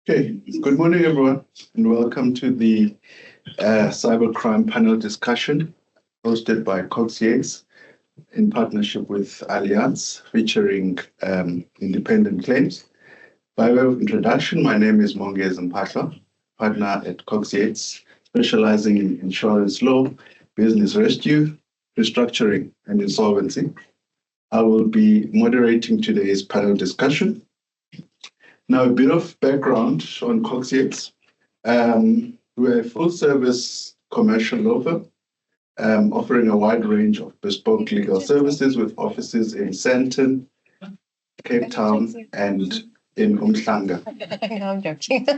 Okay, good morning, everyone, and welcome to the cybercrime panel discussion hosted by Cox Yeats in partnership with Allianz, featuring independent claims. By way of introduction, my name is Mongezi Mpahlwa, partner at Cox Yeats, specializing in insurance law, business rescue, restructuring, and insolvency. I will be moderating today's panel discussion. Now, a bit of background on Cox Yeats. We're a full-service commercial law firm, offering a wide range of bespoke legal services with offices in Sandton, Cape Town, and in Umhlanga. I'm joking.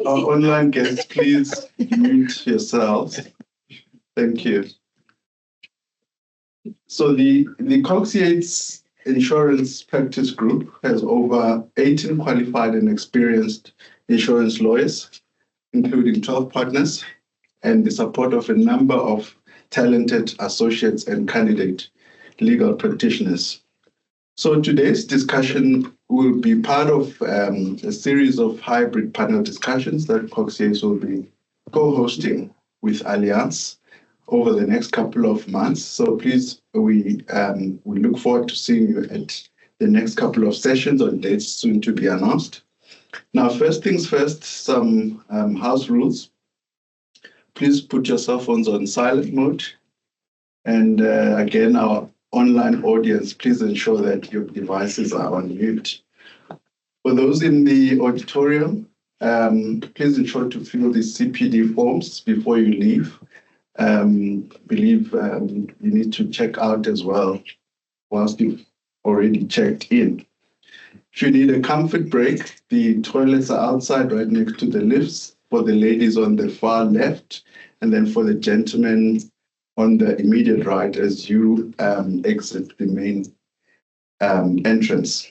Our online guests, please mute yourselves. Thank you. So the Cox Yeats Insurance Practice Group has over 18 qualified and experienced insurance lawyers, including 12 partners, and the support of a number of talented associates and candidate legal practitioners. So today's discussion will be part of a series of hybrid panel discussions that Cox Yeats will be co-hosting with Allianz over the next couple of months. So please, we look forward to seeing you at the next couple of sessions on dates soon to be announced. Now, first things first, some house rules. Please put your cell phones on silent mode. And again, our online audience, please ensure that your devices are on mute. For those in the auditorium, please ensure to fill the CPD forms before you leave. Believe you need to check out as well whilst you've already checked in. If you need a comfort break, the toilets are outside right next to the lifts for the ladies on the far left, and then for the gentlemen on the immediate right as you exit the main entrance.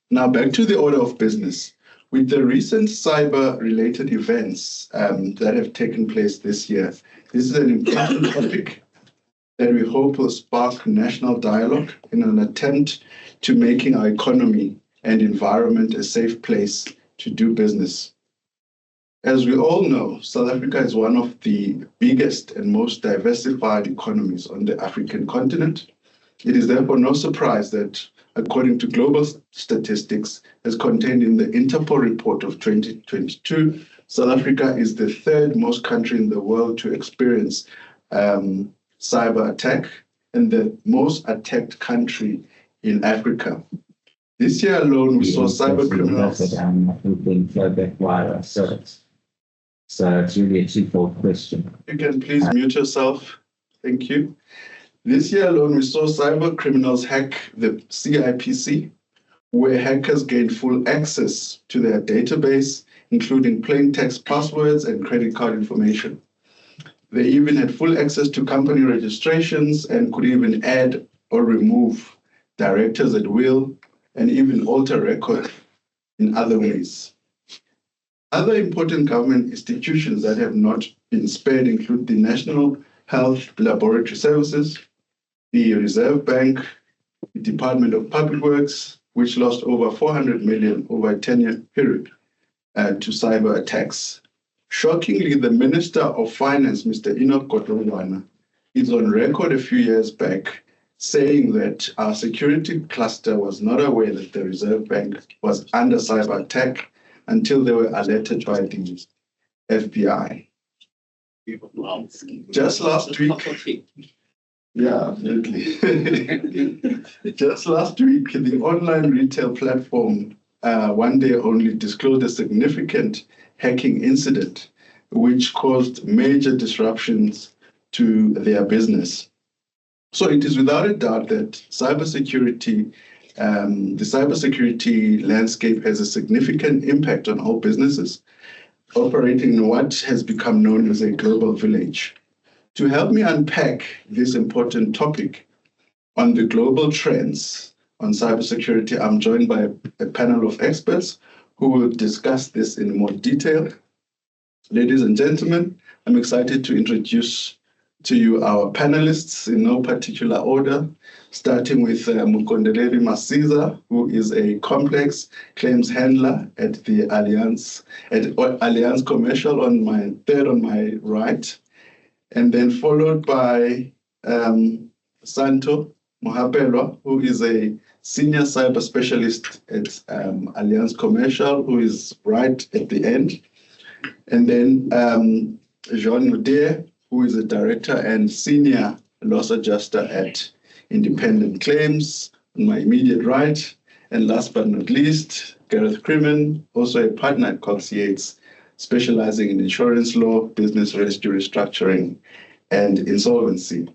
Now back to the order of business. With the recent cyber-related events that have taken place this year, this is an important topic that we hope will spark national dialogue in an attempt to making our economy and environment a safe place to do business. As we all know, South Africa is one of the biggest and most diversified economies on the African continent. It is therefore no surprise that, according to global statistics, as contained in the Interpol report of 2022, South Africa is the third most country in the world to experience cyber attack and the most attacked country in Africa. This year alone, we saw cyber criminals. So it's really a twofold question. You can please mute yourself. Thank you. This year alone, we saw cyber criminals hack the CIPC, where hackers gained full access to their database, including plain text passwords and credit card information. They even had full access to company registrations and could even add or remove directors at will and even alter records in other ways. Other important government institutions that have not been spared include the National Health Laboratory Services, the Reserve Bank, the Department of Public Works, which lost over 400 million over a 10-year period to cyber attacks. Shockingly, the Minister of Finance, Mr. Enoch Godongwana, is on record a few years back saying that our security cluster was not aware that the Reserve Bank was under cyber attack until they were alerted by the FBI. Just last week, yeah, absolutely. Just last week, the online retail platform One Day Only disclosed a significant hacking incident which caused major disruptions to their business. So it is without a doubt that cybersecurity, the cybersecurity landscape has a significant impact on all businesses operating in what has become known as a global village. To help me unpack this important topic on the global trends on cybersecurity, I'm joined by a panel of experts who will discuss this in more detail. Ladies and gentlemen, I'm excited to introduce to you our panelists in no particular order, starting with Mukondeleli Masiza, who is a complex claims handler at the Allianz Commercial on my right, and then followed by Santho Mohapeloa, who is a senior cyber specialist at Allianz Commercial, who is right at the end. And then Jean Naude, who is a director and senior loss adjuster at Independent Claims, on my immediate right. And last but not least, Gareth Cremen, also a partner at Cox Yeats, specializing in insurance law, business rescue restructuring, and insolvency.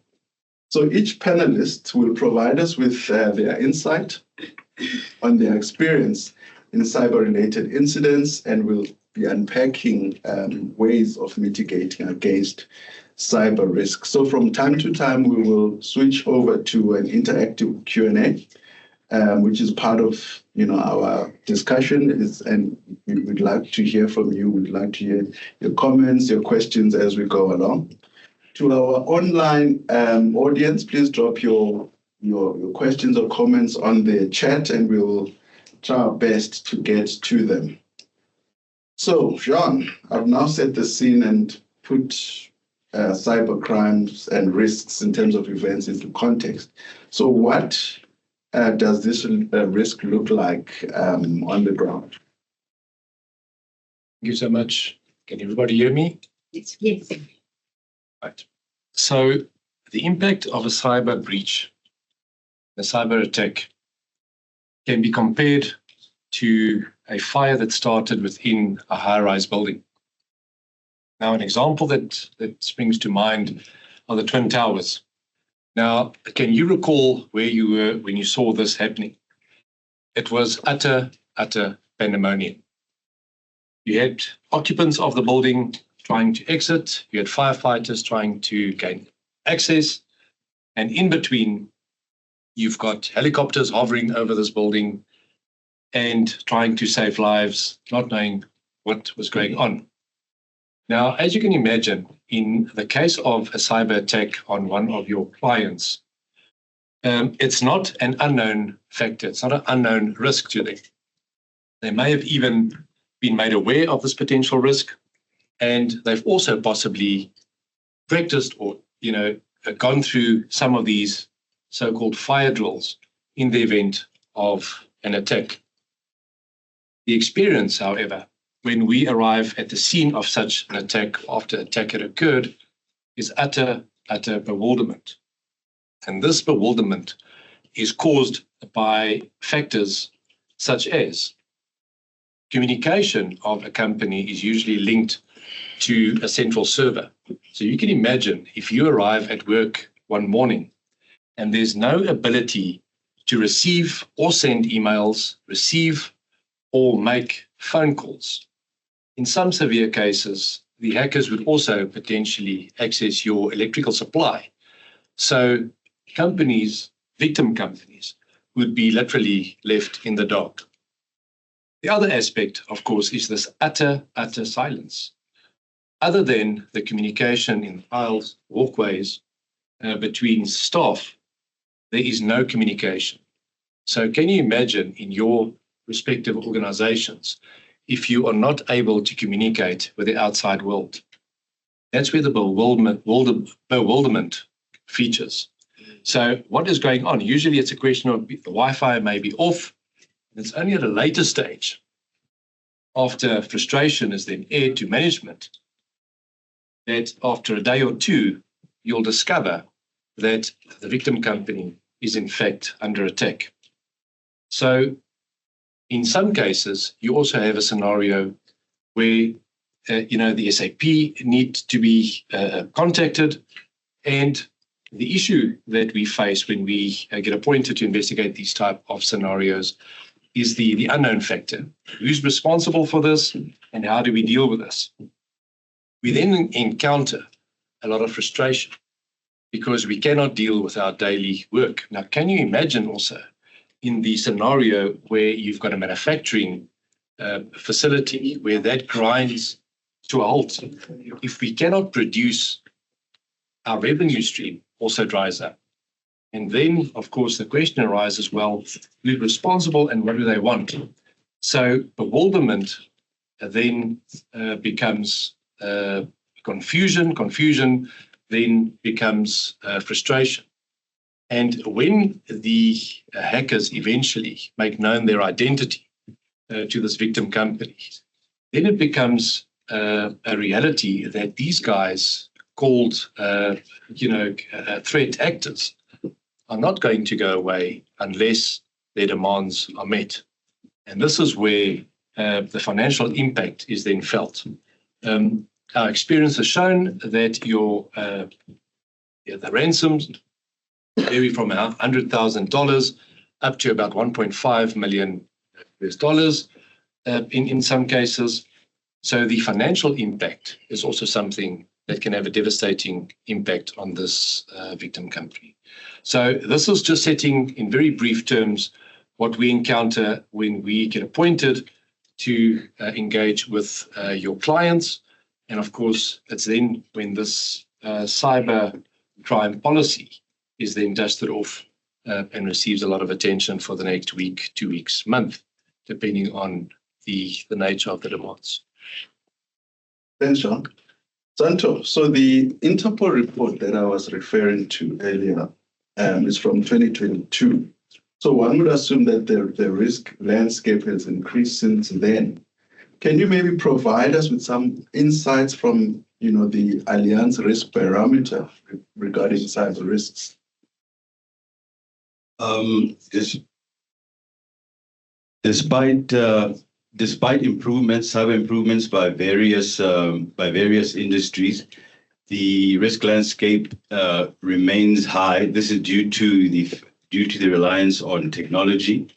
So each panelist will provide us with their insight on their experience in cyber-related incidents, and will be unpacking ways of mitigating against cyber risk. So from time to time, we will switch over to an interactive Q&A, which is part of our discussion, and we would like to hear from you. We'd like to hear your comments, your questions as we go along. To our online audience, please drop your questions or comments on the chat, and we will try our best to get to them. So, Jean, I've now set the scene and put cyber crimes and risks in terms of events into context. So what does this risk look like on the ground? Thank you so much. Can everybody hear me? Yes. Right. So the impact of a cyber breach, a cyber attack, can be compared to a fire that started within a high-rise building. Now, an example that springs to mind are the Twin Towers. Now, can you recall where you were when you saw this happening? It was utter pandemonium. You had occupants of the building trying to exit, you had firefighters trying to gain access, and in between, you've got helicopters hovering over this building and trying to save lives, not knowing what was going on. Now, as you can imagine, in the case of a cyber attack on one of your clients, it's not an unknown factor. It's not an unknown risk to them. They may have even been made aware of this potential risk, and they've also possibly practiced or, gone through some of these so-called fire drills in the event of an attack. The experience, however, when we arrive at the scene of such an attack after an attack had occurred, is utter bewilderment. And this bewilderment is caused by factors such as communication of a company is usually linked to a central server. So you can imagine if you arrive at work one morning and there's no ability to receive or send emails, receive or make phone calls. In some severe cases, the hackers would also potentially access your electrical supply. So companies, victim companies, would be literally left in the dark. The other aspect, of course, is this utter silence. Other than the communication in aisles, walkways, between staff, there is no communication. So can you imagine in your respective organizations, if you are not able to communicate with the outside world? That's where the bewilderment features. So what is going on? Usually it's a question of the Wi-Fi may be off. It's only at a later stage, after frustration is then aired to management, that after a day or two, you'll discover that the victim company is in fact under attack. So in some cases, you also have a scenario where, the SAP needs to be contacted, and the issue that we face when we get appointed to investigate these type of scenarios is the unknown factor. Who's responsible for this, and how do we deal with this? We then encounter a lot of frustration because we cannot deal with our daily work. Now, can you imagine also in the scenario where you've got a manufacturing facility where that grinds to a halt? If we cannot produce our revenue stream also dries up. And then, of course, the question arises, well, who's responsible and what do they want? So bewilderment then becomes confusion. Confusion then becomes frustration. And when the hackers eventually make known their identity to this victim company, then it becomes a reality that these guys called, threat actors are not going to go away unless their demands are met. And this is where the financial impact is then felt. Our experience has shown that the ransoms vary from $100,000 up to about $1.5 million in some cases. So the financial impact is also something that can have a devastating impact on this victim company. So this is just setting in very brief terms what we encounter when we get appointed to engage with your clients. And of course, it's then when this cyber crime policy is then dusted off and receives a lot of attention for the next week, 2 weeks, month, depending on the nature of the demands. Thanks, John. Santho, so the Interpol report that I was referring to earlier is from 2022. So one would assume that the risk landscape has increased since then. Can you maybe provide us with some insights from, the Allianz risk barometer regarding cyber risks? Despite cyber improvements by various industries, the risk landscape remains high. This is due to the reliance on technology.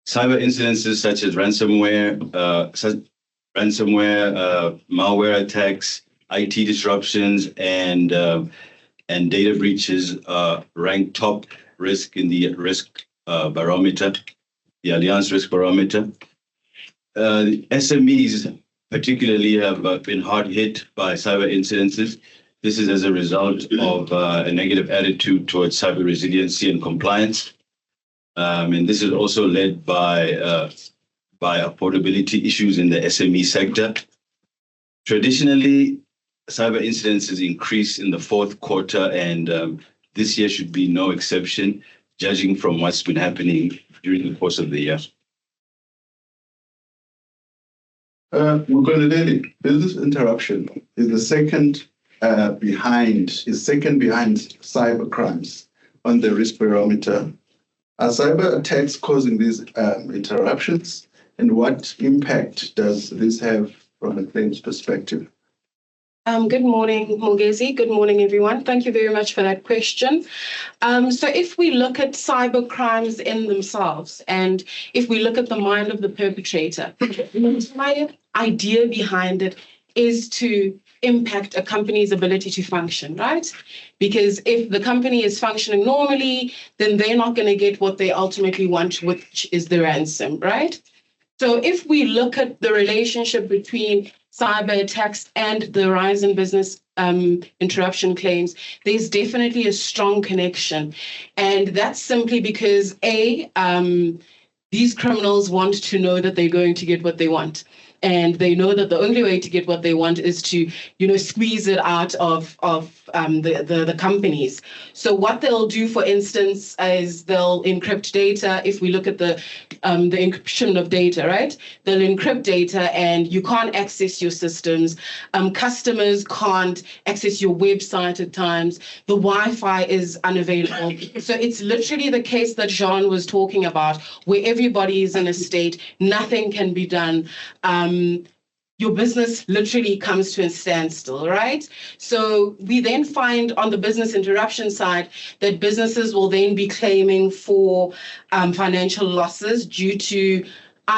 Cyber incidences such as ransomware, malware attacks, IT disruptions, and data breaches rank top risk in the risk barometer, the Allianz risk barometer. SMEs particularly have been hard hit by cyber incidences. This is as a result of a negative attitude towards cyber resiliency and compliance. And this is also led by affordability issues in the SME sector. Traditionally, cyber incidences increase in the fourth quarter, and this year should be no exception, judging from what's been happening during the course of the year. Mukondeleli, business interruption is second behind cyber crimes on the risk barometer. Are cyber attacks causing these interruptions, and what impact does this have from a claims perspective? Good morning, Mongezi. Good morning, everyone. Thank you very much for that question. So if we look at cyber crimes in themselves, and if we look at the mind of the perpetrator, the entire idea behind it is to impact a company's ability to function, right? Because if the company is functioning normally, then they're not going to get what they ultimately want, which is the ransom, right? So if we look at the relationship between cyber attacks and the rise in business interruption claims, there's definitely a strong connection. And that's simply because, these criminals want to know that they're going to get what they want. And they know that the only way to get what they want is to, squeeze it out of the companies. So what they'll do, for instance, is they'll encrypt data. If we look at the encryption of data, right? They'll encrypt data and you can't access your systems. Customers can't access your website at times. The Wi-Fi is unavailable. So it's literally the case that Jean was talking about, where everybody is in a state, nothing can be done. Your business literally comes to a standstill, right? So we then find on the business interruption side that businesses will then be claiming for financial losses due to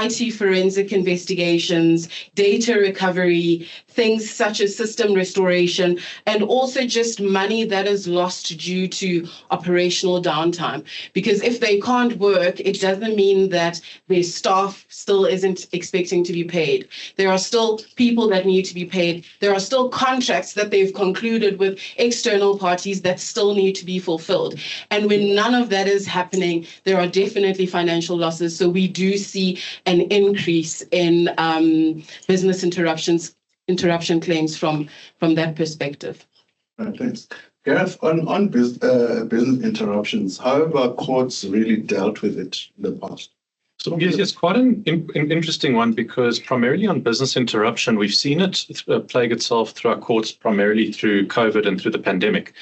IT forensic investigations, data recovery, things such as system restoration, and also just money that is lost due to operational downtime. Because if they can't work, it doesn't mean that their staff still isn't expecting to be paid. There are still people that need to be paid. There are still contracts that they've concluded with external parties that still need to be fulfilled. And when none of that is happening, there are definitely financial losses. So we do see an increase in business interruption claims from that perspective. Thanks. Gareth, on business interruptions, how have our courts really dealt with it in the past? So yes, it's quite an interesting one, because primarily on business interruption, we've seen it plague itself through our courts, primarily through COVID and through the pandemic.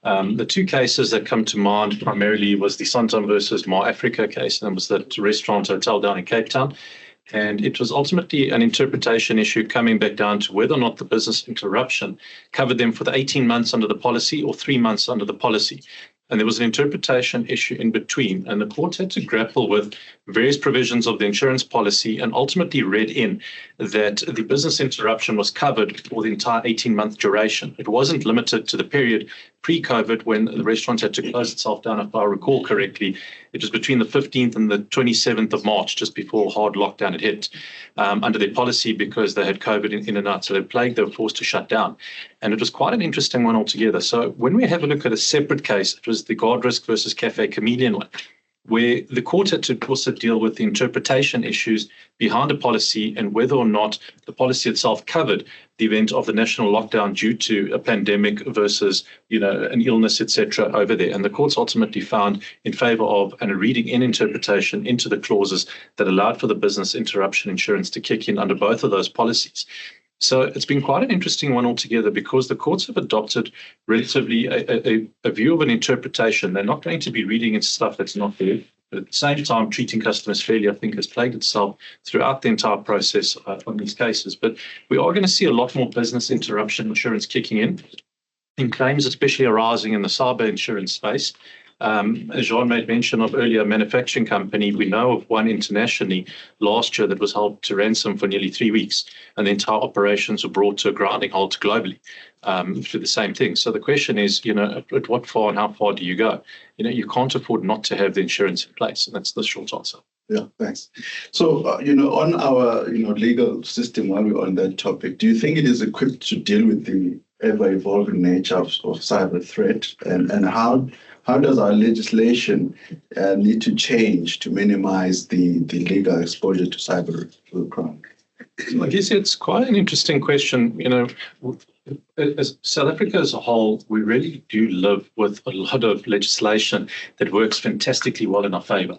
The two cases that come to mind primarily was the Santho versus South Africa case, and it was that restaurant hotel down in Cape Town. And it was ultimately an interpretation issue coming back down to whether or not the business interruption covered them for the 18 months under the policy or 3 months under the policy. And there was an interpretation issue in between. And the court had to grapple with various provisions of the insurance policy and ultimately read in that the business interruption was covered for the entire 18-month duration. It wasn't limited to the period pre-COVID when the restaurant had to close itself down, if I recall correctly. It was between the 15th and the 27th of March, just before hard lockdown had hit, under their policy, because they had COVID in and out. So they were forced to shut down. And it was quite an interesting one altogether. So when we have a look at a separate case, it was the Guard Risk versus Cafe Chameleon one, where the court had to also deal with the interpretation issues behind a policy and whether or not the policy itself covered the event of the national lockdown due to a pandemic versus, an illness, etc. over there. And the courts ultimately found in favor of and a reading in interpretation into the clauses that allowed for the business interruption insurance to kick in under both of those policies. So it's been quite an interesting one altogether, because the courts have adopted relatively a view of an interpretation. They're not going to be reading into stuff that's not there. But at the same time, treating customers fairly, I think, has plagued itself throughout the entire process on these cases. But we are going to see a lot more business interruption insurance kicking in claims, especially arising in the cyber insurance space. As Jean made mention of earlier, a manufacturing company, we know of one internationally last year that was held to ransom for nearly 3 weeks, and the entire operations were brought to a grinding halt globally through the same thing. So the question is, at what far and how far do you go? You can't afford not to have the insurance in place, and that's the short answer. Yeah, thanks. So, on our, legal system, while we're on that topic, do you think it is equipped to deal with the ever-evolving nature of cyber threat, and how does our legislation need to change to minimize the legal exposure to cyber crime? I guess it's quite an interesting question. As South Africa as a whole, we really do live with a lot of legislation that works fantastically well in our favor.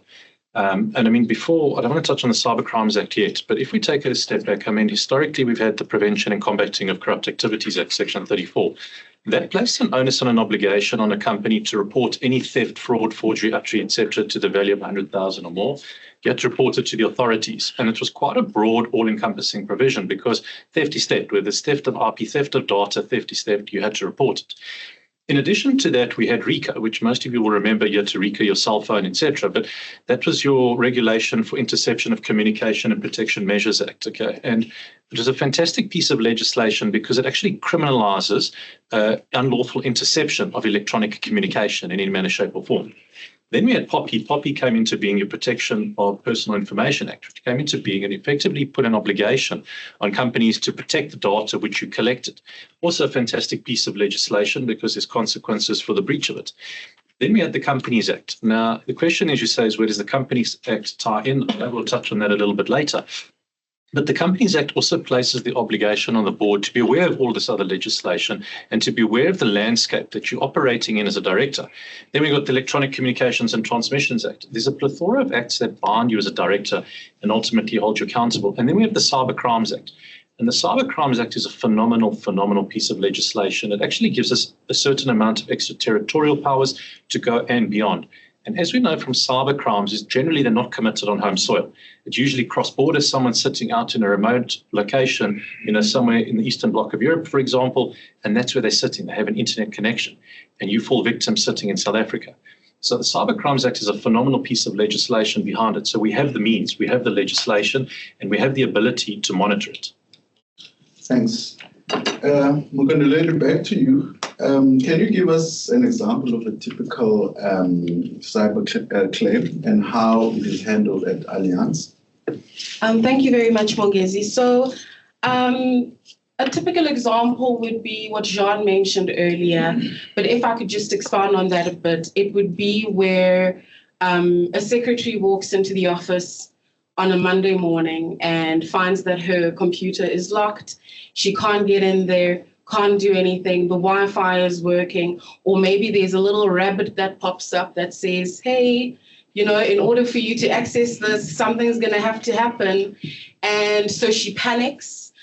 And I mean, I don't want to touch on the Cyber Crimes Act yet, but if we take it a step back, I mean, historically, we've had the Prevention and Combating of Corrupt Activities Act, Section 34. That placed an onus and an obligation on a company to report any theft, fraud, forgery, usury, etc., to the value of 100,000 or more. You had to report it to the authorities. And it was quite a broad, all-encompassing provision, because theft is theft. Whether it's theft of IP, theft of data, theft is theft, you had to report it. In addition to that, we had RICA, which most of you will remember. You had to RICA your cell phone, etc. But that was your Regulation for Interception of Communication and Protection Measures Act. Okay, and it was a fantastic piece of legislation because it actually criminalizes unlawful interception of electronic communication in any manner, shape, or form. Then we had POPI. POPI came into being, your Protection of Personal Information Act, which came into being and effectively put an obligation on companies to protect the data which you collected. Also a fantastic piece of legislation because there's consequences for the breach of it. Then we had the Companies Act. Now, the question, as you say, is where does the Companies Act tie in? I will touch on that a little bit later. But the Companies Act also places the obligation on the board to be aware of all this other legislation and to be aware of the landscape that you're operating in as a director. Then we've got the Electronic Communications and Transmissions Act. There's a plethora of acts that bind you as a director and ultimately hold you accountable. And then we have the Cyber Crimes Act. And the Cyber Crimes Act is a phenomenal piece of legislation. It actually gives us a certain amount of extraterritorial powers to go and beyond. And as we know from cyber crimes, is generally they're not committed on home soil. It's usually cross-border, someone sitting out in a remote location, somewhere in the Eastern Bloc of Europe, for example, and that's where they're sitting. They have an internet connection, and you fall victim sitting in South Africa. So the Cyber Crimes Act is a phenomenal piece of legislation behind it. So we have the means, we have the legislation, and we have the ability to monitor it. Thanks. Mukondeleli, back to you. Can you give us an example of a typical cyber claim and how it is handled at Allianz? Thank you very much, Mongezi. So a typical example would be what Jean mentioned earlier, but if I could just expand on that a bit, it would be where a secretary walks into the office on a Monday morning and finds that her computer is locked. She can't get in there, can't do anything. The Wi-Fi is working, or maybe there's a little rabbit that pops up that says, hey, in order for you to access this, something's going to have to happen. And so she panics.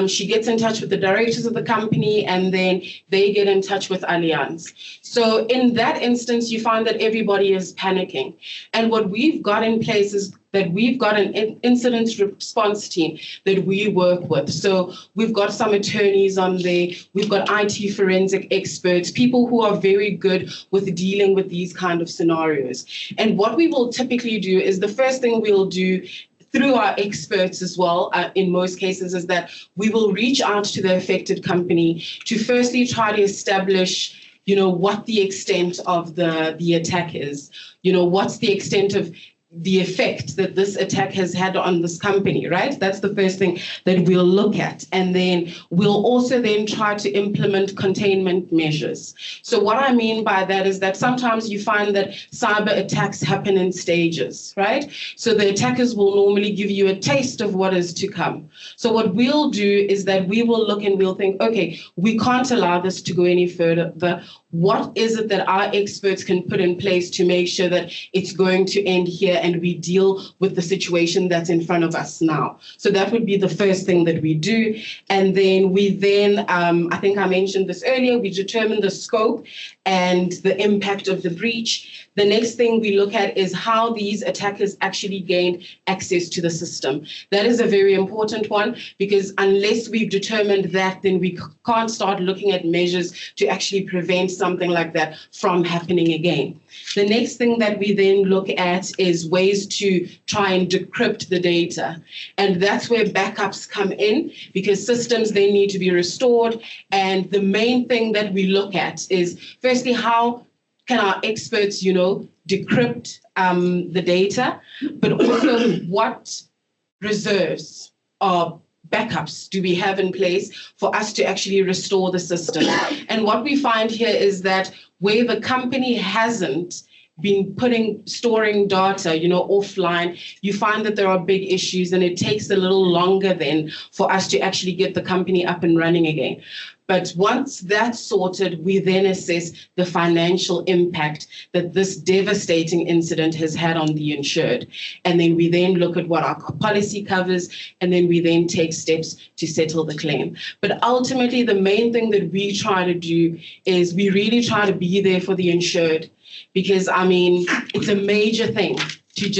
She gets in touch with the directors of the company, and then they get in touch with Allianz. So in that instance, you find that everybody is panicking. And what we've got in place is that we've got an incident response team that we work with. So we've got some attorneys on there. We've got IT forensic experts, people who are very good with dealing with these kind of scenarios. And what we will typically do is the first thing we'll do through our experts as well, in most cases, is that we will reach out to the affected company to firstly try to establish, what the extent of the attack is. What's the extent of the effect that this attack has had on this company, right? That's the first thing that we'll look at. And then we'll also then try to implement containment measures. So what I mean by that is that sometimes you find that cyber attacks happen in stages, right? So the attackers will normally give you a taste of what is to come. So what we'll do is that we will look and we'll think, okay, we can't allow this to go any further. What is it that our experts can put in place to make sure that it's going to end here and we deal with the situation that's in front of us now? So that would be the first thing that we do. And then I think I mentioned this earlier, we determine the scope and the impact of the breach. The next thing we look at is how these attackers actually gained access to the system. That is a very important one, because unless we've determined that, then we can't start looking at measures to actually prevent something like that from happening again. The next thing that we then look at is ways to try and decrypt the data. And that's where backups come in, because systems then need to be restored. And the main thing that we look at is, firstly, how can our experts, decrypt the data, but also what reserves or backups do we have in place for us to actually restore the system? And what we find here is that where the company hasn't been storing data, offline, you find that there are big issues, and it takes a little longer then for us to actually get the company up and running again. But once that's sorted, we then assess the financial impact that this devastating incident has had on the insured. And then we then look at what our policy covers, and then we then take steps to settle the claim. But ultimately, the main thing that we try to do is we really try to be there for the insured, because, it's a major thing to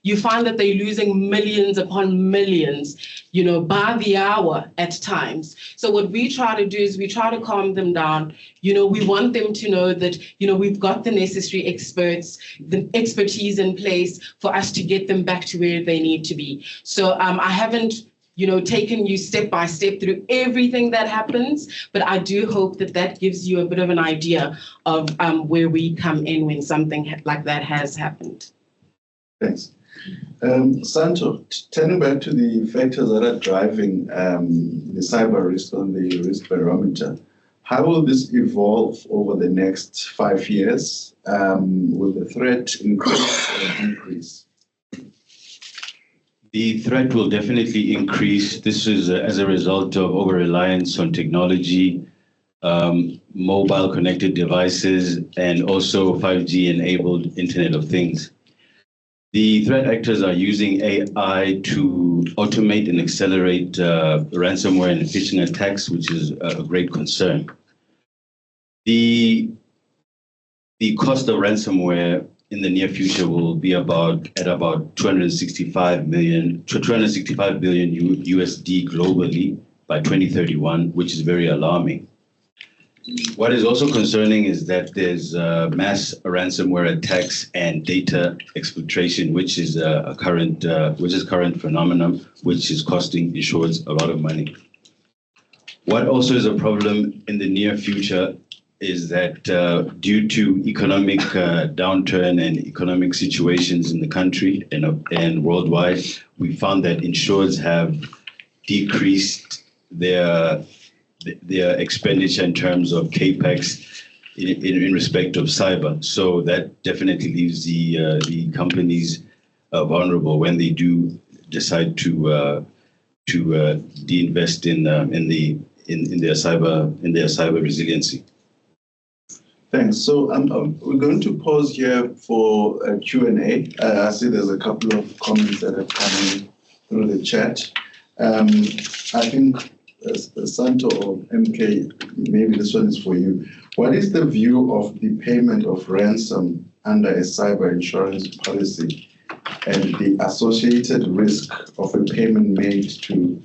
you find that they're losing millions upon millions, by the hour at times. So what we try to do is we try to calm them down. We want them to know that, we've got the necessary the expertise in place for us to get them back to where they need to be. So I haven't, taken you step by step through everything that happens, but I do hope that that gives you a bit of an idea of where we come in when something like that has happened. Thanks. Santho, turning back to the factors that are driving the cyber risk on the risk barometer, how will this evolve over the next 5 years? Will the threat increase or decrease? The threat will definitely increase. This is as a result of over-reliance on technology, mobile connected devices, and also 5G-enabled Internet of Things. The threat actors are using AI to automate and accelerate ransomware and phishing attacks, which is a great concern. The cost of ransomware in the near future will be about 265 billion USD globally by 2031, which is very alarming. What is also concerning is that there's mass ransomware attacks and data exfiltration, which is a current phenomenon, which is costing insureds a lot of money. What also is a problem in the near future is that due to economic downturn and economic situations in the country and worldwide, we found that insureds have decreased their expenditure in terms of capex in respect of cyber. So that definitely leaves the companies vulnerable when they do decide to de-invest in their cyber resiliency. Thanks. So we're going to pause here for a Q&A. I see there's a couple of comments that have come in through the chat. I think Santho or MK, maybe this one is for you. What is the view of the payment of ransom under a cyber insurance policy and the associated risk of a payment made to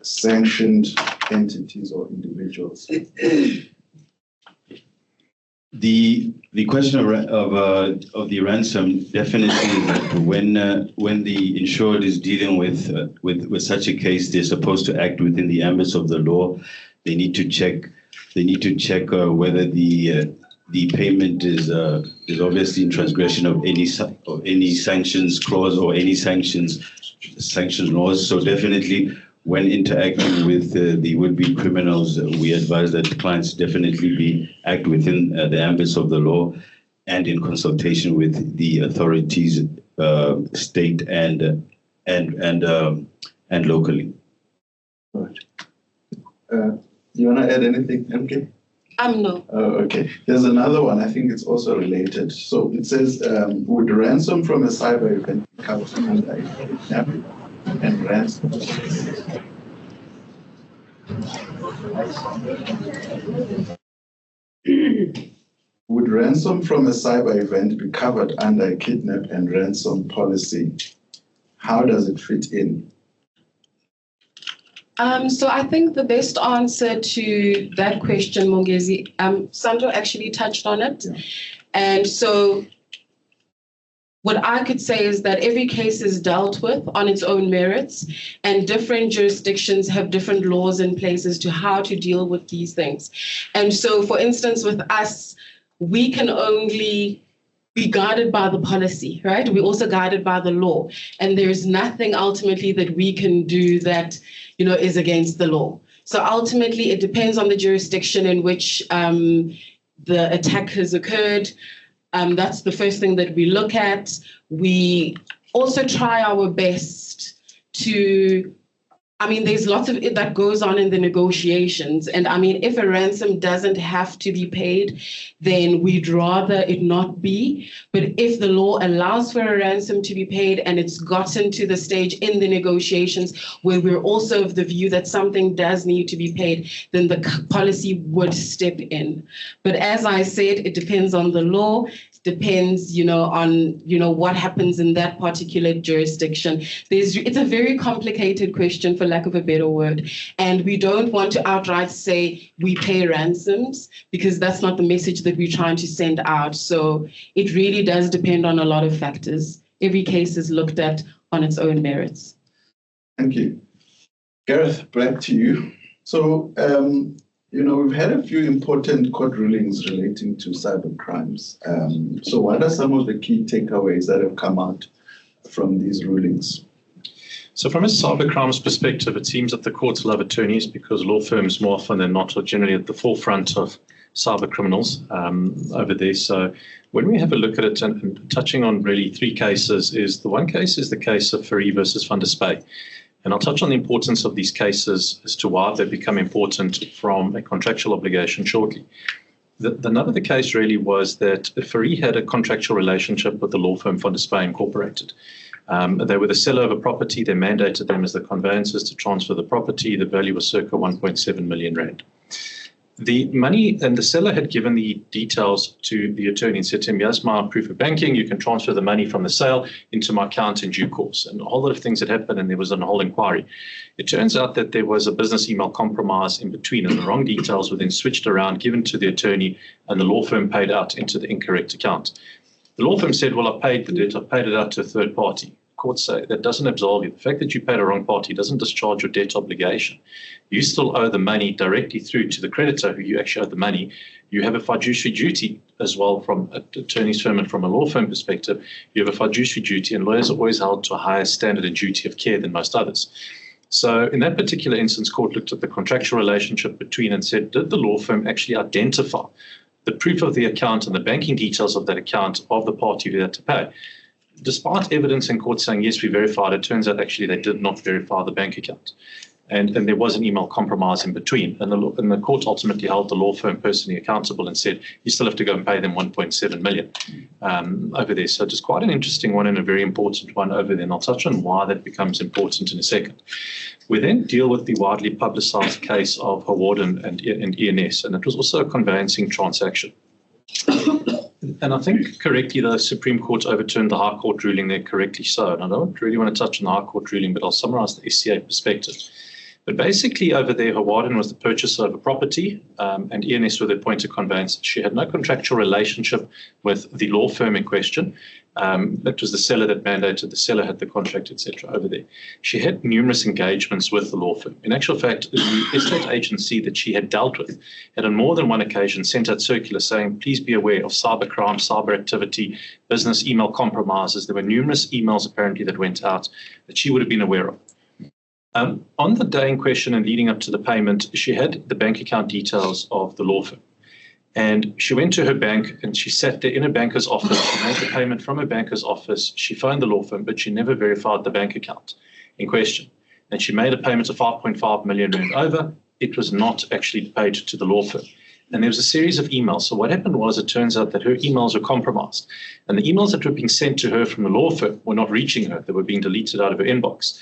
sanctioned entities or individuals? The question of the ransom definitely is that when the insured is dealing with such a case, they're supposed to act within the ambits of the law. They need to check whether the payment is obviously in transgression of any sanctions clause or any sanctions laws. So definitely, when interacting with the would-be criminals, we advise that clients definitely act within the ambits of the law and in consultation with the authorities, state and locally. Right. You want to add anything, MK? No. Okay. There's another one. I think it's also related. So it says, would ransom from a cyber event be covered under kidnapping and ransom? Would ransom from a cyber event be covered under a kidnap and ransom policy? How does it fit in? So I think the best answer to that question, Mongezi, Santho actually touched on it. Yeah. And so what I could say is that every case is dealt with on its own merits, and different jurisdictions have different laws in place as to how to deal with these things. And so, for instance, with us, we can only be guided by the policy, right? We're also guided by the law. And there's nothing ultimately that we can do that, is against the law. So ultimately, it depends on the jurisdiction in which the attack has occurred. That's the first thing that we look at. We also try our best to, there's lots of it that goes on in the negotiations. And if a ransom doesn't have to be paid, then we'd rather it not be. But if the law allows for a ransom to be paid and it's gotten to the stage in the negotiations where we're also of the view that something does need to be paid, then the policy would step in. But as I said, it depends on the law. Depends, on, what happens in that particular jurisdiction. It's a very complicated question, for lack of a better word. And we don't want to outright say we pay ransoms, because that's not the message that we're trying to send out. So it really does depend on a lot of factors. Every case is looked at on its own merits. Thank you. Gareth, back to you. So, we've had a few important court rulings relating to cyber crimes. So what are some of the key takeaways that have come out from these rulings? So from a cyber crimes perspective, it seems that the courts love attorneys because law firms more often than not are generally at the forefront of cyber criminals over there. So when we have a look at it and touching on really three cases, is the one case is the case of Fourie versus Van der Spy. And I'll touch on the importance of these cases as to why they become important from a contractual obligation shortly. The nub of the case really was that Fourie had a contractual relationship with the law firm Van der Spy Incorporated. They were the seller of a property. They mandated them as the conveyancers to transfer the property. The value was circa 1.7 million rand. The money, and the seller had given the details to the attorney and said to him, here's my proof of banking, you can transfer the money from the sale into my account in due course. And a whole lot of things had happened, and there was a whole inquiry. It turns out that there was a business email compromise in between, and the wrong details were then switched around, given to the attorney, and the law firm paid out into the incorrect account. The law firm said, well, I paid the debt, I paid it out to a third party. Courts say that doesn't absolve you. The fact that you paid a wrong party doesn't discharge your debt obligation. You still owe the money directly through to the creditor who you actually owe the money. You have a fiduciary duty as well from an attorney's firm and from a law firm perspective. You have a fiduciary duty, and lawyers are always held to a higher standard and duty of care than most others. So in that particular instance, court looked at the contractual relationship between and said, did the law firm actually identify the proof of the account and the banking details of that account of the party who had to pay? Despite evidence in court saying, yes, we verified, it turns out actually they did not verify the bank account. And there was an email compromise in between. And the court ultimately held the law firm personally accountable and said, you still have to go and pay them 1.7 million over there. So it's quite an interesting one and a very important one over there. And I'll touch on why that becomes important in a second. We then deal with the widely publicized case of Hawarden and ENS. And it was also a conveyancing transaction. And I think correctly, the Supreme Court overturned the High Court ruling there, correctly so. And I don't really want to touch on the High Court ruling, but I'll summarize the SCA perspective. But basically over there, Hawarden was the purchaser of a property and ENS were the point of conveyance. She had no contractual relationship with the law firm in question. It was the seller that mandated, the seller had the contract, etc. over there. She had numerous engagements with the law firm. In actual fact, the estate agency that she had dealt with had on more than one occasion sent out circulars saying, please be aware of cybercrime, cyber activity, business email compromises. There were numerous emails apparently that went out that she would have been aware of. On the day in question and leading up to the payment, she had the bank account details of the law firm. And she went to her bank and she sat there in a banker's office. She made the payment from her banker's office. She phoned the law firm, but she never verified the bank account in question. And she made a payment of 5.5 million rand over. It was not actually paid to the law firm. And there was a series of emails. So what happened was, it turns out that her emails were compromised. And the emails that were being sent to her from the law firm were not reaching her. They were being deleted out of her inbox.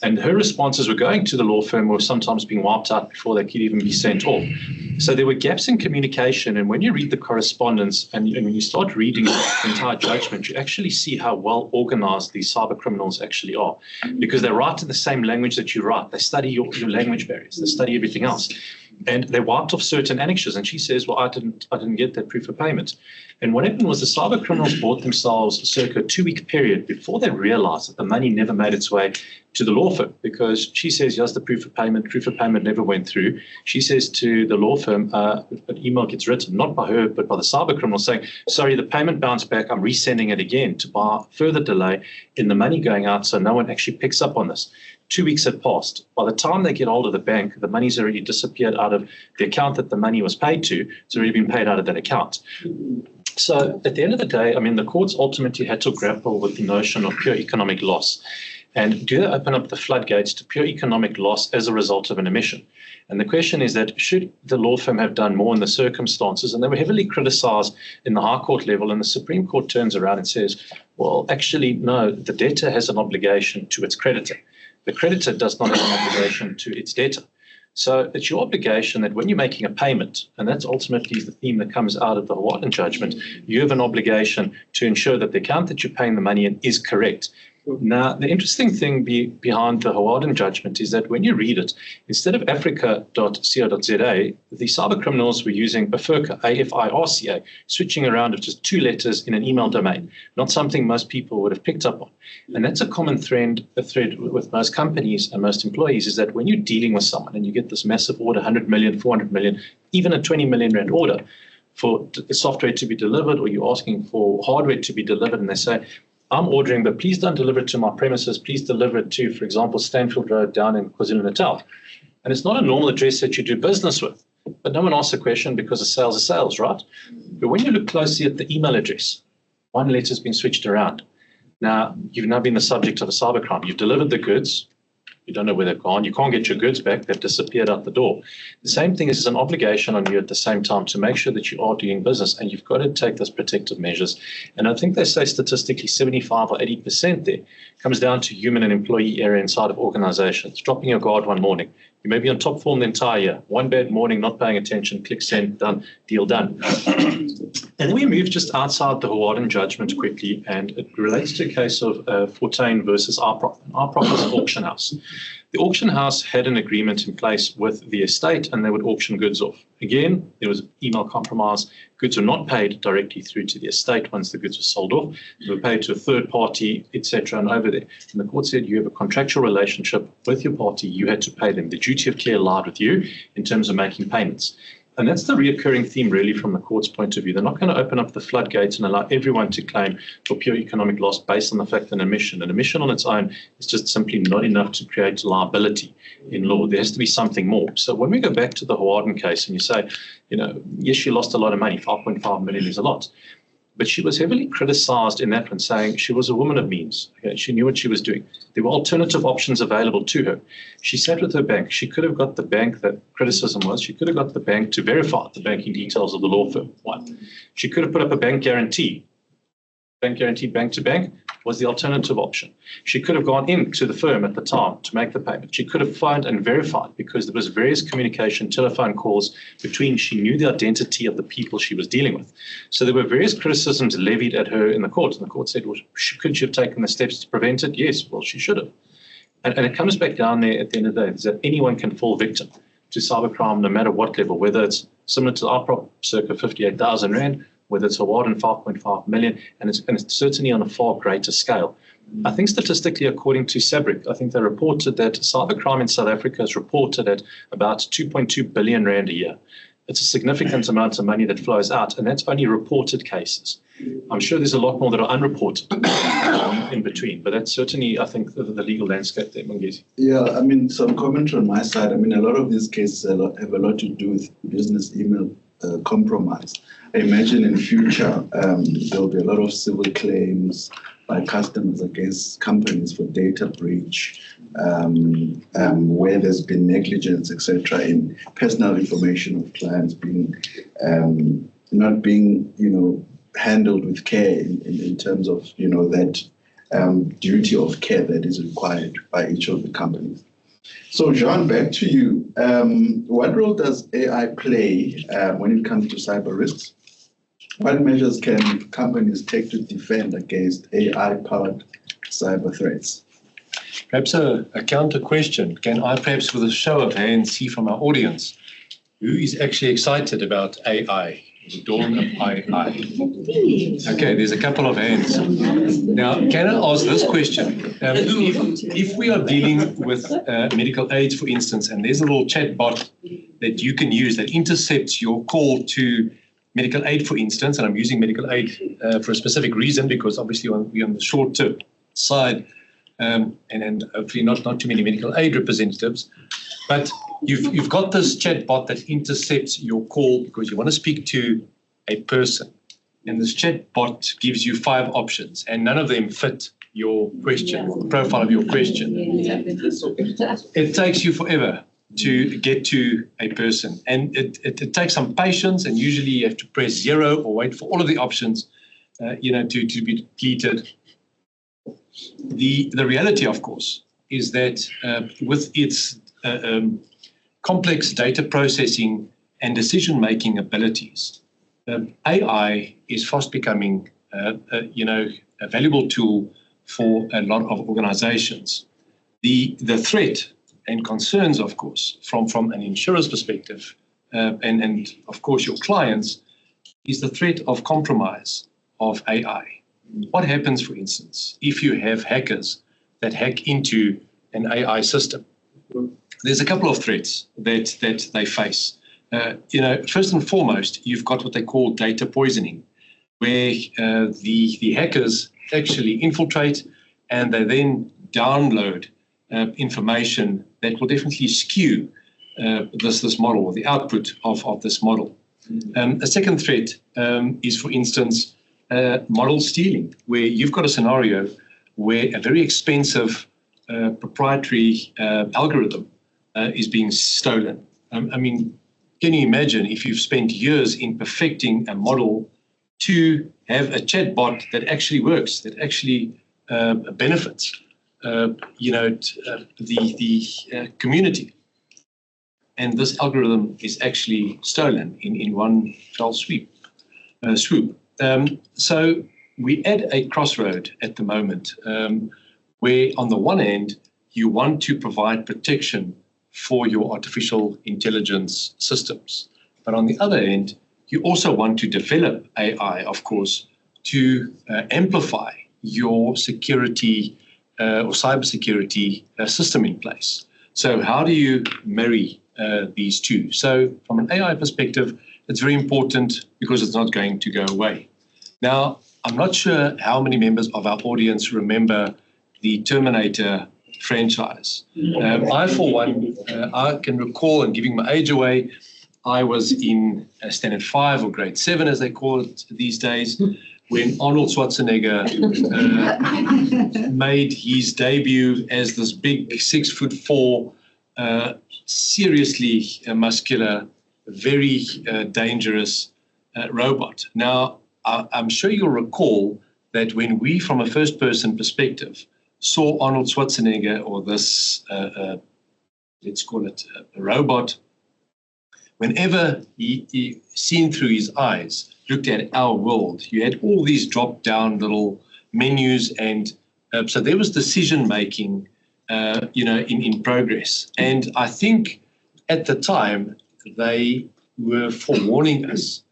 And her responses were going to the law firm were sometimes being wiped out before they could even be sent off. So there were gaps in communication. And when you read the correspondence and when you start reading the entire judgment, you actually see how well organized these cyber criminals actually are, because they write in the same language that you write. They study your language barriers. They study everything else. And they wiped off certain annexures. And she says, well, I didn't get that proof of payment. And what happened was the cyber criminals bought themselves circa a 2-week period before they realized that the money never made its way to the law firm, because she says, here's the proof of payment never went through. She says to the law firm, an email gets written, not by her, but by the cyber criminal saying, sorry, the payment bounced back, I'm resending it again, to buy further delay in the money going out so no one actually picks up on this. 2 weeks had passed. By the time they get hold of the bank, the money's already disappeared out of the account that the money was paid to. It's already been paid out of that account. So at the end of the day, I mean, the courts ultimately had to grapple with the notion of pure economic loss. And do they open up the floodgates to pure economic loss as a result of an omission? And the question is that, should the law firm have done more in the circumstances? And they were heavily criticized in the High Court level, and the Supreme Court turns around and says, well, actually, no, the debtor has an obligation to its creditor. The creditor does not have an obligation to its debtor. So it's your obligation that when you're making a payment, and that's ultimately the theme that comes out of the Hawarden judgment, you have an obligation to ensure that the account that you're paying the money in is correct. Now, the interesting thing behind the Hawarden judgment is that when you read it, instead of africa.co.za, the cyber criminals were using AFIRCA, A-F-I-R-C-A, switching around of just 2 letters in an email domain, not something most people would have picked up on. And that's a common thread with most companies and most employees, is that when you're dealing with someone and you get this massive order, 100 million, 400 million, even a 20 million rand order for the software to be delivered, or you're asking for hardware to be delivered, and they say, I'm ordering, but please don't deliver it to my premises. Please deliver it to, for example, Stanfield Road down in KwaZulu-Natal. And it's not a normal address that you do business with. But no one asks the question, because the sales are sales, right? But when you look closely at the email address, one letter's been switched around. Now, you've now been the subject of a cybercrime. You've delivered the goods, You don't know where they've gone. You can't get your goods back. They've disappeared out the door. The same thing is an obligation on you at the same time to make sure that you are doing business, and you've got to take those protective measures. And I think they say statistically 75 or 80% there comes down to human and employee error inside of organizations. Dropping your guard one morning. You may be on top form the entire year. One bad morning, not paying attention, click send, done, deal done. And then we move just outside the Hawarden judgment quickly, and it relates to a case of Fortuin versus Arprop. Arprop is an auction house. The auction house had an agreement in place with the estate, and they would auction goods off. Again, there was email compromise. Goods were not paid directly through to the estate once the goods were sold off. They were paid to a third party, etc., and over there. And the court said you have a contractual relationship with your party. You had to pay them. The duty of care lied with you in terms of making payments. And that's the reoccurring theme, really, from the court's point of view. They're not going to open up the floodgates and allow everyone to claim for pure economic loss based on the fact that an omission on its own is just simply not enough to create liability in law. There has to be something more. So when we go back to the Hawarden case and you say, yes, she lost a lot of money, 5.5 million is a lot. But she was heavily criticized in that one, saying she was a woman of means. Okay? She knew what she was doing. There were alternative options available to her. She sat with her bank. She could have got the bank, that criticism was, she could have got the bank to verify the banking details of the law firm. One. She could have put up a bank guarantee. Bank guarantee, bank to bank, was the alternative option. She could have gone into the firm at the time to make the payment. She could have found and verified, because there was various communication, telephone calls between. She knew the identity of the people she was dealing with. So there were various criticisms levied at her in the court. And the court said, well, could she have taken the steps to prevent it? Yes, well, she should have. And it comes back down there at the end of the day, is that anyone can fall victim to cybercrime, no matter what level, whether it's similar to our prop, circa 58,000 Rand, whether it's Hawarden 5.5 million, and it's certainly on a far greater scale. I think statistically, according to SABRIC, I think they reported that cybercrime in South Africa is reported at about 2.2 billion Rand a year. It's a significant amount of money that flows out, and that's only reported cases. I'm sure there's a lot more that are unreported in between, but that's certainly, I think, the legal landscape there, Mongezi. Yeah, I mean, some commentary on my side. I mean, a lot of these cases have a lot to do with business email compromise. I imagine in future there'll be a lot of civil claims by customers against companies for data breach, where there's been negligence, etc., in personal information of clients being not being, handled with care in terms of, that duty of care that is required by each of the companies. So, Jean, back to you. What role does AI play when it comes to cyber risks? What measures can companies take to defend against AI-powered cyber threats? Perhaps a counter question. Can I perhaps, with a show of hands, see from our audience who is actually excited about AI, the dawn of AI? Okay, there's a couple of hands. Now, can I ask this question? If we are dealing with medical aids, for instance, and there's a little chat bot that you can use that intercepts your call to medical aid, for instance, and I'm using medical aid for a specific reason, because obviously we're on the short-term side, and hopefully not too many medical aid representatives. But you've got this chat bot that intercepts your call because you want to speak to a person, and this chat bot gives you 5 options, and none of them fit your question, the profile of your question. It takes you forever to get to a person, and it takes some patience, and usually you have to press 0 or wait for all of the options to be deleted. The reality, of course, is that with its complex data processing and decision-making abilities, AI is fast becoming a valuable tool for a lot of organizations. The threat and concerns, of course, from an insurer's perspective, and of course your clients, is the threat of compromise of AI. What happens, for instance, if you have hackers that hack into an AI system? There's a couple of threats that they face. First and foremost, you've got what they call data poisoning, where the hackers actually infiltrate and they then download information that will definitely skew this model, or the output of this model. A second threat is, for instance, model stealing, where you've got a scenario where a very expensive proprietary algorithm is being stolen. I mean, can you imagine if you've spent years in perfecting a model to have a chatbot that actually works, that actually benefits, the community, and this algorithm is actually stolen in one fell swoop. So we're at a crossroad at the moment, where on the one hand you want to provide protection for your artificial intelligence systems, but on the other hand you also want to develop AI, of course, to amplify your security or cybersecurity system in place. So how do you marry these two? So from an AI perspective, it's very important because it's not going to go away. Now, I'm not sure how many members of our audience remember the Terminator franchise. I, for one, I can recall, and giving my age away, I was in Standard 5 or Grade 7, as they call it these days, when Arnold Schwarzenegger made his debut as this big 6'4", seriously muscular, very dangerous robot. Now, I'm sure you'll recall that when we, from a first-person perspective, saw Arnold Schwarzenegger, or this, let's call it a robot, whenever he seen through his eyes, looked at our world, you had all these drop-down little menus, and so there was decision-making, in progress. And I think at the time, they were forewarning us